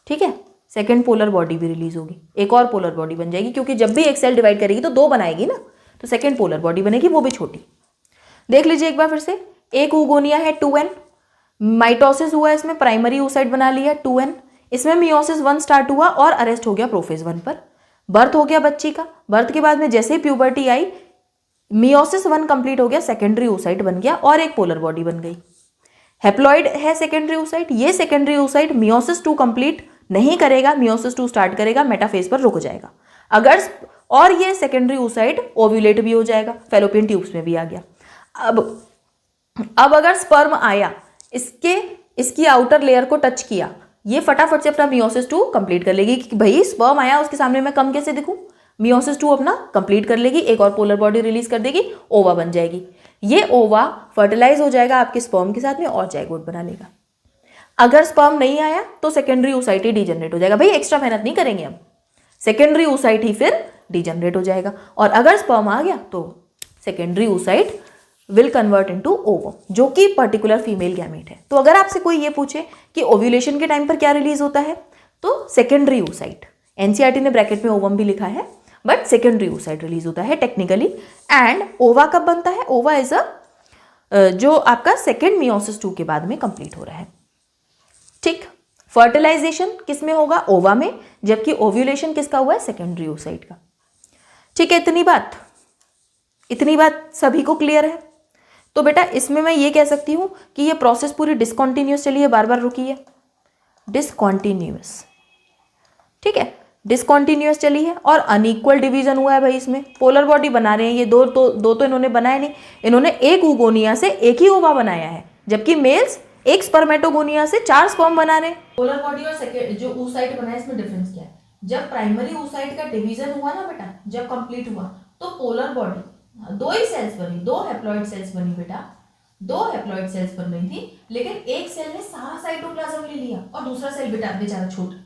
ठीक है, सेकेंड पोलर बॉडी भी रिलीज होगी, एक और पोलर बॉडी बन जाएगी, क्योंकि जब भी एक सेल डिवाइड करेगी तो दो बनाएगी ना, तो सेकेंड पोलर बॉडी बनेगी, वो भी छोटी। देख लीजिए एक बार फिर से, एक oogonia है 2n, माइटोसिस हुआ, इसमें प्राइमरी oocyte बना लिया 2n, इसमें मियोसिस 1 स्टार्ट हुआ और अरेस्ट हो गया प्रोफेज 1 पर, बर्थ हो गया बच्ची का, बर्थ के बाद में जैसे ही प्यूबर्टी आई, मियोसिस 1 कंप्लीट हो गया, सेकेंडरी oocyte बन गया और एक पोलर बॉडी बन गई। हेप्लॉइड है सेकेंडरी oocyte, ये सेकेंडरी oocyte मियोसिस 2 कंप्लीट नहीं करेगा, मियोसिस 2 स्टार्ट करेगा, मेटाफेज पर रुक जाएगा। अगर और ये सेकेंडरी oocyte ओव्यूलेट भी हो जाएगा, फैलोपियन ट्यूब्स में भी आ गया। अब अगर स्पर्म आया, इसकी आउटर लेयर को टच किया, ये फटाफट से अपना मियोसिस 2 कंप्लीट कर लेगी कि भाई स्पर्म आया, उसके सामने मैं कम कैसे दिखूं, मियोसिस 2 अपना कंप्लीट कर लेगी, एक और पोलर बॉडी रिलीज कर देगी, ओवा बन जाएगी। ये ओवा फर्टिलाइज हो जाएगा आपके स्पर्म के साथ में और जाइगोट बना लेगा। अगर स्पर्म नहीं आया तो सेकेंडरी oocyte ही डिजनरेट हो जाएगा। भाई एक्स्ट्रा मेहनत नहीं करेंगे हम, सेकेंडरी oocyte ही फिर डिजनरेट हो जाएगा। और अगर स्पर्म आ गया तो secondary oocyte will convert into ovum, जो कि पर्टिकुलर फीमेल गैमेट है। तो अगर आपसे कोई ये पूछे कि ओव्यूलेशन के टाइम पर क्या रिलीज होता है, तो सेकेंडरी oocyte, एनसीईआरटी ने ब्रैकेट में ओवम भी लिखा है, बट सेकेंडरी oocyte रिलीज होता है टेक्निकली। एंड ओवा कब बनता है? ओवा इज जो आपका सेकेंड मियोसिस 2 के बाद में कंप्लीट हो रहा है, ठीक। फर्टिलाइजेशन किस में होगा? ओवा में, जबकि ओव्यूलेशन किसका हुआ है? सेकेंडरी oocyte का, ठीक है। इतनी बात सभी को क्लियर है? तो बेटा इसमें मैं ये कह सकती हूँ कि ये प्रोसेस पूरी डिसकॉन्टिन्यूस चली है, बार बार रुकी है, डिसकॉन्टिन्यूस, ठीक है, डिसकॉन्टिन्यूस चली है और अनइक्वल डिवीजन हुआ है। भाई इसमें पोलर बॉडी बना रहे हैं ये दो तो इन्होंने बनाए नहीं, इन्होंने एक oogonia से एक ही ओवा बनाया है, जबकि मेल्स एक स्पर्मेटोगोनिया से 4 स्पर्म बना रहे हैं। पोलर बॉडी और सेकेंड जो oocyte बना है, इसमें डिफरेंस क्या है? जब प्राइमरी oocyte का डिवीजन हुआ ना बेटा, जब कंप्लीट हुआ, तो पोलर बॉडी दो ही सेल्स बनी, 2 हैप्लॉइड सेल्स बनी बेटा, 2 हैप्लॉइड सेल्स बन रही थी, लेकिन एक सेल ने सारा साइटोप्लाज्म ले लिया और दूसरा सेल बेचारा छोटा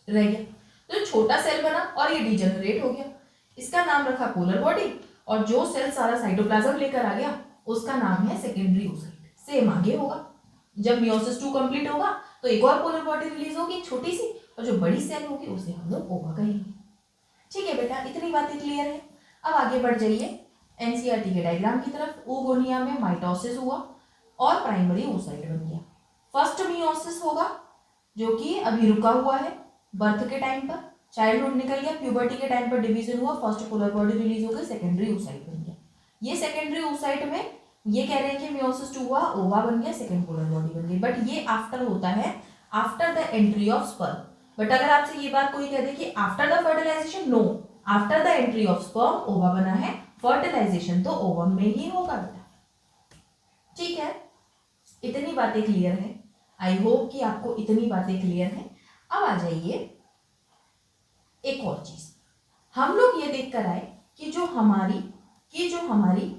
रह गया, तो छोटा सेल बना और ये डिजेनरेट हो गया, इसका नाम रखा पोलर बॉडी, और जो सेल सारा साइटोप्लाज्म लेकर आ गया उसका नाम है सेकेंडरी oocyte। सेम आगे होगा, जब मियोसिस 2 कंप्लीट होगा तो एक और पोलर बॉडी रिलीज होगी छोटी सी, और जो बड़ी सेल होगी उसे हम लोग ओवा कहेंगे, ठीक है बेटा। इतनी बातें क्लियर है? अब आगे बढ़ जाइए एनसीईआरटी के डायग्राम की तरफ। oogonia में माइटोसिस हुआ और प्राइमरी oocyte बन गया। फर्स्ट मियोसिस होगा जो कि अभी रुका हुआ है बर्थ के टाइम पर, चाइल्डहुड निकल गया, प्यूबर्टी के टाइम पर डिवीजन हुआ, फर्स्ट पोलर बॉडी रिलीज हो गई, सेकेंडरी oocyte बन गया। ये सेकेंडरी oocyte में ये कह रहे हैं कि मियोसिस 2 हुआ, ओवा बन गया, सेकेंड पोलर बॉडी बन गई, बट ये आफ्टर होता है, after the entry of sperm. But अगर आपसे ये बात कोई कह दे कि after the fertilisation, no, after the entry of sperm ova बना है, फर्टिलाइजेशन तो ओवम में ही होगा बेटा, ठीक है। इतनी बातें क्लियर है? आई होप कि आपको इतनी बातें क्लियर है। अब आ जाइए एक और चीज, हम लोग ये देख कर आए कि जो हमारी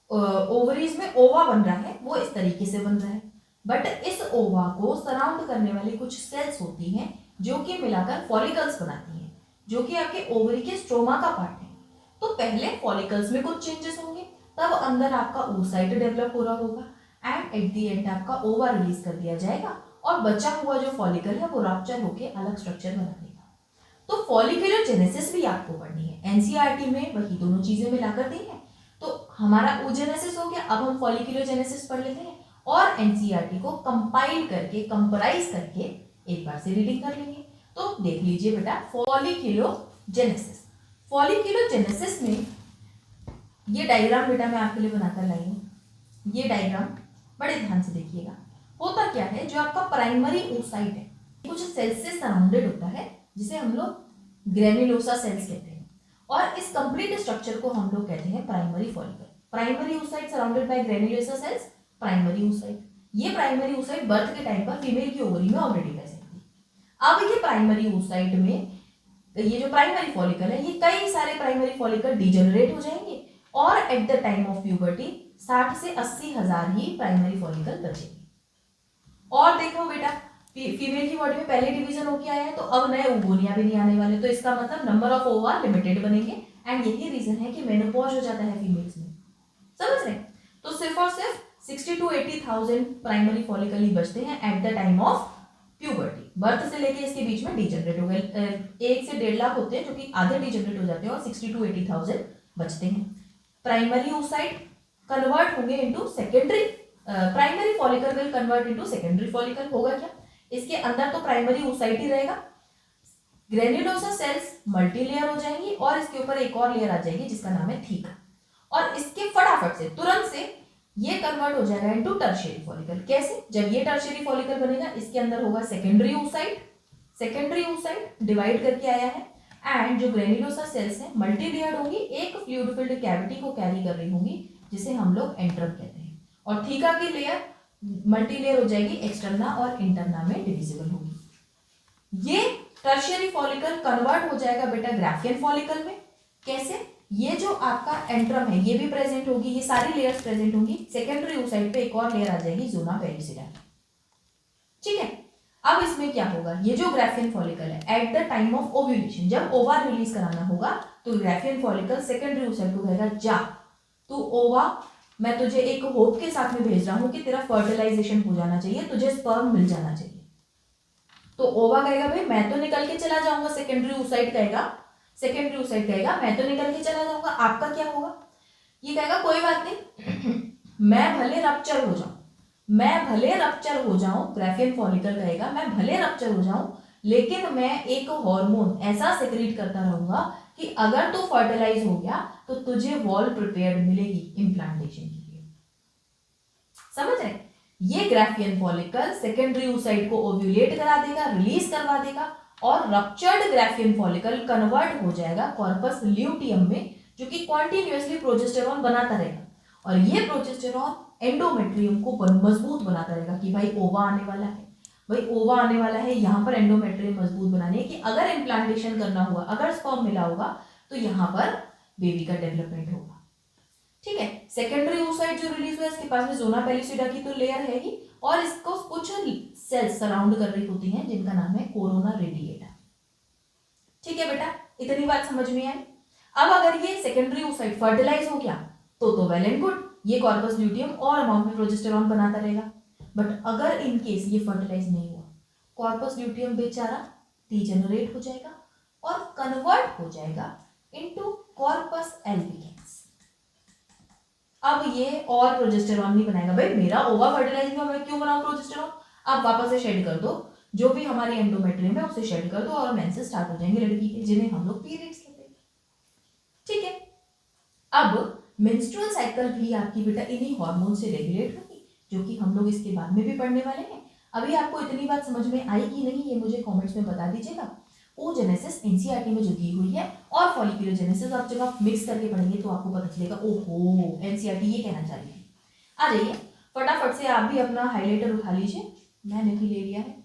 ओवरीज में ओवा बन रहा है वो इस तरीके से बन रहा है, बट इस ओवा को सराउंड करने वाली कुछ सेल्स होती हैं जो कि मिलाकर फॉलिकल्स बनाती हैं, जो कि आपके ओवरी के स्ट्रोमा का पार्ट है। तो पहले फॉलिकल्स में कुछ चेंजेस होंगे, तब अंदर आपका oocyte डेवलप हो रहा होगा, एंड एट द एंड आपका ओवा रिलीज कर दिया जाएगा और बचा हुआ जो फॉलिकल है वो रप्चर होकर अलग स्ट्रक्चर बना देगा। तो फॉलिक्यूलोजेनेसिस भी आपको पढ़नी है, एनसीईआरटी में वही दोनों चीजें मिलाकर दी है। तो हमारा oogenesis हो गया, अब हम फॉलिक्यूलोजेनेसिस पढ़ लेते हैं और एनसीईआरटी को कंपाइल करके, कंपराइज करके एक बार से रीडिंग कर लेंगे। तो देख लीजिए बेटा, फॉलिक्यूलोजेनेसिस। फॉलिक्यूलोजेनेसिस में ये डायग्राम बेटा मैं आपके लिए बनाकर लाई हूँ, ये डायग्राम बड़े ध्यान से देखिएगा। होता क्या है, जो आपका प्राइमरी oocyte है कुछ सेल्स से सराउंडेड होता है, जिसे हम लोग ग्रेन्युलोसा सेल्स कहते हैं, और इस कंप्लीट स्ट्रक्चर को हम लोग कहते हैं primary follicle. Primary oocyte surrounded by granulosa cells, primary oocyte। ये प्राइमरी oocyte बर्थ के टाइम पर फीमेल की ओवरी में ऑलरेडी प्रेजेंट थी। अब ये प्राइमरी oocyte में ये जो प्राइमरी फॉलिकल है, ये कई सारे प्राइमरी फॉलिकल डिजेनरेट हो जाएंगे और at the time of puberty 60 से 80 हजार ही प्राइमरी फॉलिकल बचेंगे। और देखो बेटा, फीमेल की बॉडी में पहले डिवीजन होके आया है, तो अब नए oogonia भी नहीं आने वाले, तो इसका मतलब नंबर ऑफ ओवा लिमिटेड बनेंगे, एंड यही रीजन है कि मेनोपॉज हो जाता है फीमेल्स में। समझ रहे हैं? तो सिर्फ और सिर्फ 60 to 80,000 प्राइमरी फॉलिकल ही बचते हैं at the time of puberty. Birth से लेके इसके बीच में डीजनरेट हो गए, 1 से 1.5 लाख होते हैं जो कि आधे डीजनरेट हो जाते हैं और 60 to 80,000 बचते हैं। प्राइमरी oocyte कन्वर्ट होंगे into secondary, primary follicle will convert into secondary follicle. होगा क्या, इसके अंदर तो प्राइमरी oocyte ही रहेगा, ग्रेन्युलोसा सेल्स मल्टीलेयर हो जाएंगी और इसके ऊपर एक और लेयर आ जाएगी जिसका नाम है थीका, और इसके फटाफट से तुरंत से ये कन्वर्ट हो जाएगा इनटू टर्शियरी फॉलिकल। कैसे, जब ये टर्शियरी फॉलिकल बनेगा इसके अंदर होगा secondary oocyte, secondary oocyte divide करके आया है एंड जो ग्रेन्युलोसा सेल्स हैं मल्टीलेयर्ड होंगी, एक फ्लूइड फिल्ड कैविटी को कैरी कर रही होंगी जिसे हम लोग एंट्रम कहते हैं, और थीका की लेयर मल्टीलेयर हो जाएगी, एक्सटर्ना और इंटरना में डिविजिबल होगी। ये टर्शियरी फॉलिकल कन्वर्ट हो जाएगा बेटा ग्राफियन फॉलिकल में। कैसे, ये जो आपका एंट्रम है ये भी प्रेजेंट होगी, ये सारी लेयर्स प्रेजेंट होंगी, सेकेंडरी oocyte पे एक और लेयर आ जाएगी जोना पेलिसिडा। ठीक है, अब इसमें क्या होगा, ये जो ग्राफियन फॉलिकल है at the time of ovulation, जब ओवा रिलीज कराना होगा तो ग्राफियन फॉलिकल सेकेंडरी oocyte को कहेगा जा तू ओवा, मैं तुझे एक होप के साथ में भेज रहा हूं कि तेरा फर्टिलाइजेशन हो जाना चाहिए, तुझे स्पर्म मिल जाना चाहिए। तो ओवा कहेगा भाई मैं तो निकल के चला जाऊंगा, सेकेंडरी oocyte कहेगा, सेकेंडरी oocyte कहेगा मैं तो निकल के चला जाऊंगा, आपका क्या होगा, ये कहेगा कोई बात नहीं मैं भले रप्चर हो जाऊं, मैं भले रप्चर हो जाऊं, ग्राफियन फॉलिकल कहेगा मैं भले रप्चर हो जाऊं लेकिन मैं एक हार्मोन ऐसा सेक्रेट करता रहूंगा कि अगर तू फर्टिलाइज हो गया तो तुझे वॉल प्रिपेयर्ड मिलेगी इम्प्लांटेशन के लिए। समझ रहे, ये ग्राफियन फॉलिकल सेकेंडरी oocyte को ओव्यूलेट करा देगा, रिलीज करवा देगा, और रप्चर्ड ग्राफियन फॉलिकल कन्वर्ट हो जाएगा कॉर्पस ल्यूटियम में जो कि कॉन्टिन्यूअसली प्रोजेस्टेरॉन बनाता रहेगा, और ये प्रोजेस्टेरॉन एंडोमेट्रियम को मजबूत बनाता रहेगा कि भाई ओवा आने वाला है, भाई ओवा आने वाला है, यहाँ पर एंडोमेट्रियम मजबूत बनाने कि अगर इम्प्लांटेशन करना हुआ, अगर स्पर्म मिला होगा तो यहाँ पर बेबी का डेवलपमेंट होगा। ठीक है, सेकेंडरी oocyte जो रिलीज हुआ इसके पास में जोना पेलिसिडा की तो लेयर है ही, और इसको कुछ सेल्स सराउंड कर रही होती हैं जिनका नाम है कोरोना रेडिएटा। ठीक है बेटा, इतनी बात समझ में आई। अब अगर ये सेकेंडरी oocyte फर्टिलाइज हो गया तो वेल एंड गुड, ये कॉर्पस ल्यूटियम और अमाउंट में प्रोजेस्टेरॉन बनाता रहेगा। बट अगर इन केस ये फर्टिलाइज नहीं हुआ, कॉर्पस ल्यूटियम बेचारा डीजेनरेट हो जाएगा और कन्वर्ट हो जाएगा इनटू कॉर्पस एल्बिकेंस। अब ये और प्रोजेस्टेरॉन नहीं बनाएगा, भाई मेरा ओवा फर्टिलाइज हुआ मैं क्यों बनाऊं प्रोजेस्टेरॉन, आप वापस से शेड कर दो, जो भी हमारी एंडोमेट्रियम है उसे शेड कर दो और मेंसेस स्टार्ट हो जाएंगे लड़की के, जिन्हें हम लोग पीरियड्स कहते हैं। ठीक है, अब मेंस्ट्रुअल साइकिल भी आपकी बेटा इन्हीं हार्मोन से रेगुलेट होगी, जो कि हम लोग इसके बाद में भी पढ़ने वाले हैं। अभी आपको इतनी बात समझ में आई कि नहीं ये मुझे कमेंट्स में बता दीजिएगा। oogenesis एनसीईआरटी में जो दी हुई है और फॉलिक्यूलोजेनेसिस आप जब आप मिक्स करके पढ़ेंगे तो आपको पता चलेगा ओहो एनसीईआरटी ये कहना चाह रही है। आ जाइए फटाफट से आप भी अपना हाइलाइटर उठा लीजिए, मैंने भी ले लिया है,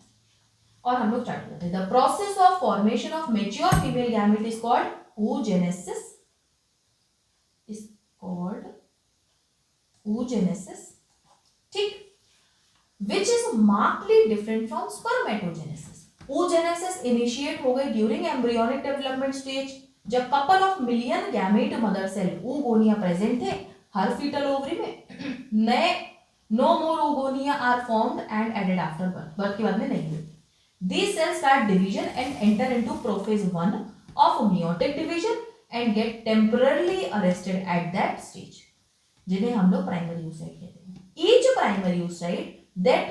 और हम लोग स्टार्ट करते हैं। The process of formation of mature female gamete is called oogenesis, is called oogenesis। ठीक, which is markedly different from spermatogenesis। oogenesis initiate हो गई ड्यूरिंग एम्ब्रियोनिक डेवलपमेंट स्टेज, जब couple of million gamete mother cell oogonia present थे हर foetal ovary में। नए no more oogonia are formed and added after birth, birth के बाद में नहीं हुई। These cells start division and enter into prophase 1 of meiotic division and get temporarily arrested at that stage, जिन्हें हम लोग प्राइमरी oocyte कहते हैं। Each primary oocyte that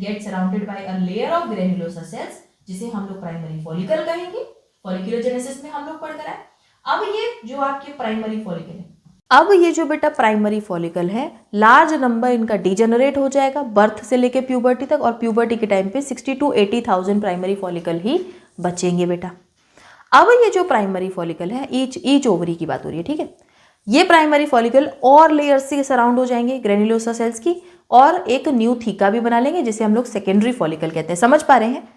get surrounded by a layer of granulosa cells, जिसे हम लोग primary follicle कहेंगे, फॉलिक्यूलोजेनेसिस में हम लोग पढ़ कर आए। अब ये जो आपके प्राइमरी फॉलिकल है, अब ये जो बेटा प्राइमरी फॉलिकल है लार्ज नंबर इनका डीजेनरेट हो जाएगा बर्थ से लेके प्यूबर्टी तक, और प्यूबर्टी के टाइम पे 60 to 80,000 प्राइमरी फॉलिकल ही बचेंगे बेटा। अब ये जो प्राइमरी फॉलिकल है ईच ओवरी की बात हो रही है, ठीक है, ये प्राइमरी फॉलिकल और लेयर्स से सराउंड हो जाएंगे ग्रेन्युलोसा सेल्स की, और एक न्यू थीका भी बना लेंगे जिसे हम लोग सेकेंडरी फॉलिकल कहते हैं। समझ पा रहे हैं?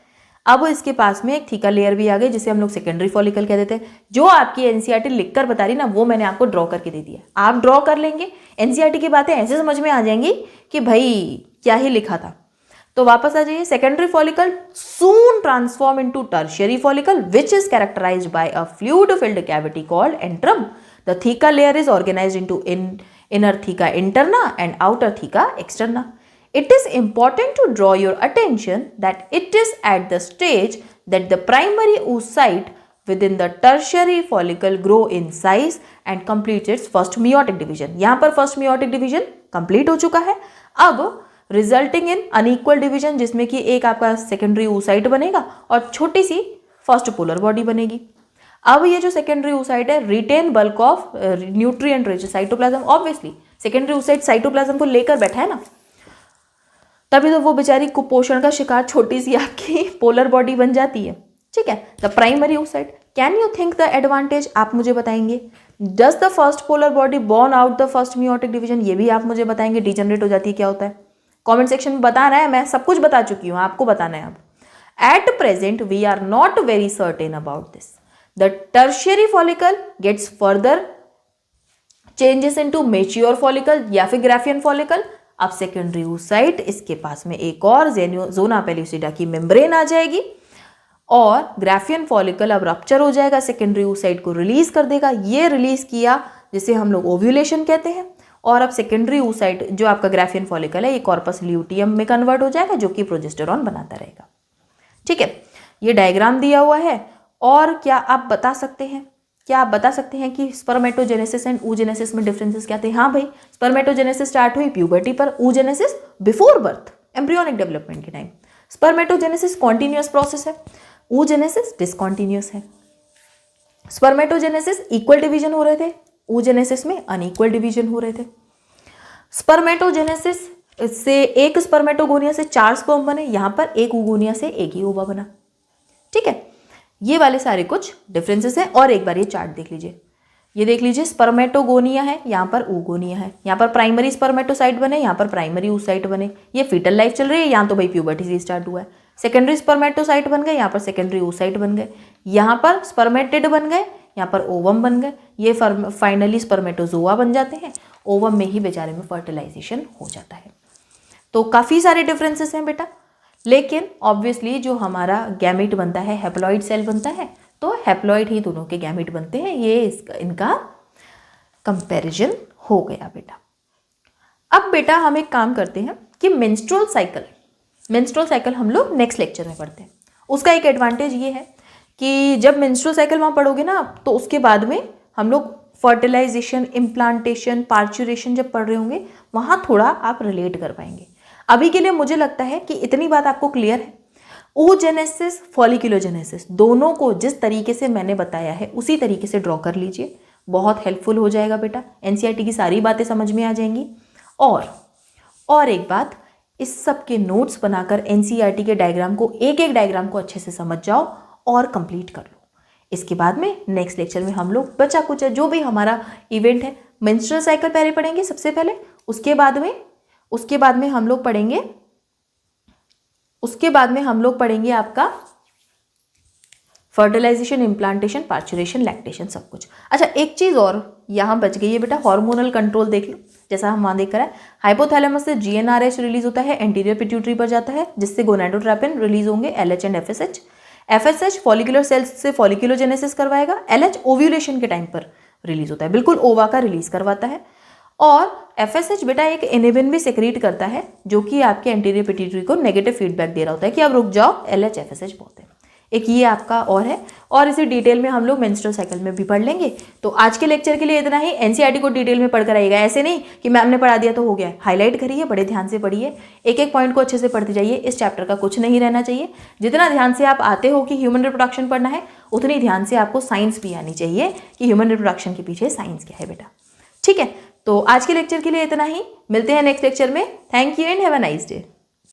अब इसके पास में एक थीका लेयर भी आ गई जिसे हम लोग सेकेंडरी फॉलिकल कह देते हैं। जो आपकी एनसीईआरटी लिखकर बता रही ना वो मैंने आपको ड्रॉ करके दे दिया, आप ड्रॉ कर लेंगे, एनसीईआरटी की बातें ऐसे समझ में आ जाएंगी कि भाई क्या ही लिखा था। तो वापस आ जाइए, secondary follicle soon transform into tertiary follicle which is characterised by a fluid filled cavity called antrum. The theca layer is organised into inner theca interna and outer theca externa. It is important to draw your attention that it is at the stage that the primary oocyte within the tertiary follicle grow in size and complete its first meiotic division. यहाँ पर first meiotic division complete हो चुका है. अब resulting in unequal division, जिसमें कि एक आपका सेकेंडरी oocyte बनेगा और छोटी सी फर्स्ट पोलर बॉडी बनेगी. अब ये जो सेकेंडरी oocyte है retain bulk of nutrient rich cytoplasm. Obviously secondary oocyte cytoplasm को लेकर बैठा है ना, तभी तो वो बेचारी कुपोषण का शिकार छोटी सी आपकी पोलर बॉडी बन जाती है. ठीक है. The primary oocyte, can you think the advantage, आप मुझे बताएंगे. Does the first polar body born out the first meiotic division, ये भी आप मुझे बताएंगे. डिजनरेट हो जाती है, क्या होता है. कमेंट सेक्शन में बताना है, मैं सब कुछ बता चुकी हूँ, आपको बताना है. अब at present we are not very certain about this. The tertiary follicle gets further changes into mature follicle या फिर ग्राफियन फॉलिकल. अब सेकेंडरी oocyte, इसके पास में एक और जोना पेल्यूसिडा की मेम्ब्रेन आ जाएगी और ग्राफियन फॉलिकल अब रप्चर हो जाएगा, सेकेंडरी oocyte को रिलीज कर देगा. ये रिलीज किया जिसे हम लोग ओव्यूलेशन कहते हैं. और अब सेकेंडरी oocyte जो आपका ग्राफियन फॉलिकल है ये कॉर्पस ल्यूटियम में कन्वर्ट हो जाएगा, जो कि प्रोजेस्टेरॉन बनाता रहेगा. ठीक है. ये डायग्राम दिया हुआ है. और क्या आप बता सकते हैं, कि स्पर्मेटोजेनेसिस एंड oogenesis में डिफरेंसेस क्या थे. हाँ भाई, स्पर्मेटोजेनेसिस स्टार्ट हुई प्यूबर्टी पर, oogenesis before birth, embryonic development के टाइम. स्पर्मेटोजेनेसिस कॉन्टिन्यूअस प्रोसेस है, oogenesis डिसकॉन्टिन्यूअस है. स्पर्मेटोजेनेसिस इक्वल डिवीजन हो रहे थे, oogenesis में अनइक्वल डिवीजन हो रहे थे. स्पर्मेटोजेनेसिस से एक स्पर्मेटोगोनिया से 4 स्पर्म बने, यहां पर एक oogonia से एक ही ओवा बना. ठीक है. ये वाले सारे कुछ डिफरेंसेस हैं. और एक बार ये चार्ट देख लीजिए, ये देख लीजिए. स्पर्मेटोगोनिया है, यहाँ पर oogonia है, यहाँ पर प्राइमरी स्पर्मेटोसाइट बने, यहाँ पर प्राइमरी oocyte बने. ये फीटल लाइफ चल रही है, यहाँ तो भाई प्यूबर्टी से स्टार्ट हुआ है. सेकेंडरी स्पर्मेटोसाइट बन गए, यहाँ पर सेकेंडरी oocyte बन गए, यहाँ पर स्पर्मेटिड बन गए, यहाँ पर ओवम बन गए. ये फाइनली स्पर्मेटोजोआ बन जाते हैं. ओवम में ही बेचारे में फर्टिलाइजेशन हो जाता है. तो काफ़ी सारे डिफरेंसेस हैं बेटा. लेकिन ऑब्वियसली जो हमारा गैमेट बनता है, हैप्लॉइड सेल बनता है, तो हैप्लॉइड ही दोनों के गैमेट बनते हैं. ये इनका कंपैरिजन हो गया बेटा. अब बेटा हम एक काम करते हैं कि मेंस्ट्रुअल साइकिल हम लोग नेक्स्ट लेक्चर में पढ़ते हैं. उसका एक एडवांटेज ये है कि जब मेंस्ट्रुअल साइकिल वहाँ पढ़ोगे ना, तो उसके बाद में हम लोग फर्टिलाइजेशन, इम्प्लांटेशन, पार्चुरेशन जब पढ़ रहे होंगे, वहाँ थोड़ा आप रिलेट कर पाएंगे. अभी के लिए मुझे लगता है कि इतनी बात आपको क्लियर है. oogenesis, फॉलिक्यूलोजेनेसिस दोनों को जिस तरीके से मैंने बताया है उसी तरीके से ड्रॉ कर लीजिए, बहुत हेल्पफुल हो जाएगा बेटा. एनसीईआरटी की सारी बातें समझ में आ जाएंगी. और एक बात, इस सब के नोट्स बनाकर एनसीईआरटी के डायग्राम को, एक डायग्राम को अच्छे से समझ जाओ और कंप्लीट कर लो. इसके बाद में नेक्स्ट लेक्चर में हम लोग बचा कुचा जो भी हमारा इवेंट है, मेंस्ट्रुअल साइकिल पहले पढ़ेंगे सबसे पहले. उसके बाद में हम लोग पढ़ेंगे आपका फर्टिलाइजेशन, इम्प्लांटेशन, पार्चुरेशन, लैक्टेशन, सब कुछ. अच्छा, एक चीज़ और यहाँ बच गई है बेटा, हार्मोनल कंट्रोल देख लो. जैसा हम वहाँ देख रहे हैं, हाइपोथैलेमस से GnRH रिलीज होता है, एंटीरियर पिट्यूटरी पर जाता है, जिससे गोनाडोट्रोपिन रिलीज होंगे, LH and FSH follicular cells से फॉलिकुलोजेनेसिस करवाएगा. LH ओव्यूलेशन के टाइम पर रिलीज होता है, बिल्कुल ओवा का रिलीज करवाता है. और FSH बेटा एक इनिबिन भी सेक्रेट करता है, जो कि आपके एंटीरियर पिट्यूटरी को नेगेटिव फीडबैक दे रहा होता है कि अब रुक जाओ, LH FSH बहुत है. एक ये आपका और है, और इसे डिटेल में हम लोग मेंस्ट्रुअल साइकिल में भी पढ़ लेंगे. तो आज के लेक्चर के लिए इतना ही. एनसीईआरटी को डिटेल में पढ़कर आइएगा, ऐसे नहीं कि मैम ने पढ़ा दिया तो हो गया. हाईलाइट करिए, बड़े ध्यान से पढ़िए, एक पॉइंट को अच्छे से पढ़ते जाइए. इस चैप्टर का कुछ नहीं रहना चाहिए. जितना ध्यान से आप आते हो कि ह्यूमन रिप्रोडक्शन पढ़ना है, उतनी ध्यान से आपको साइंस भी आनी चाहिए कि ह्यूमन रिप्रोडक्शन के पीछे साइंस क्या है बेटा. ठीक है. तो आज के लेक्चर के लिए इतना ही. मिलते हैं नेक्स्ट लेक्चर में. Thank you and have a nice day.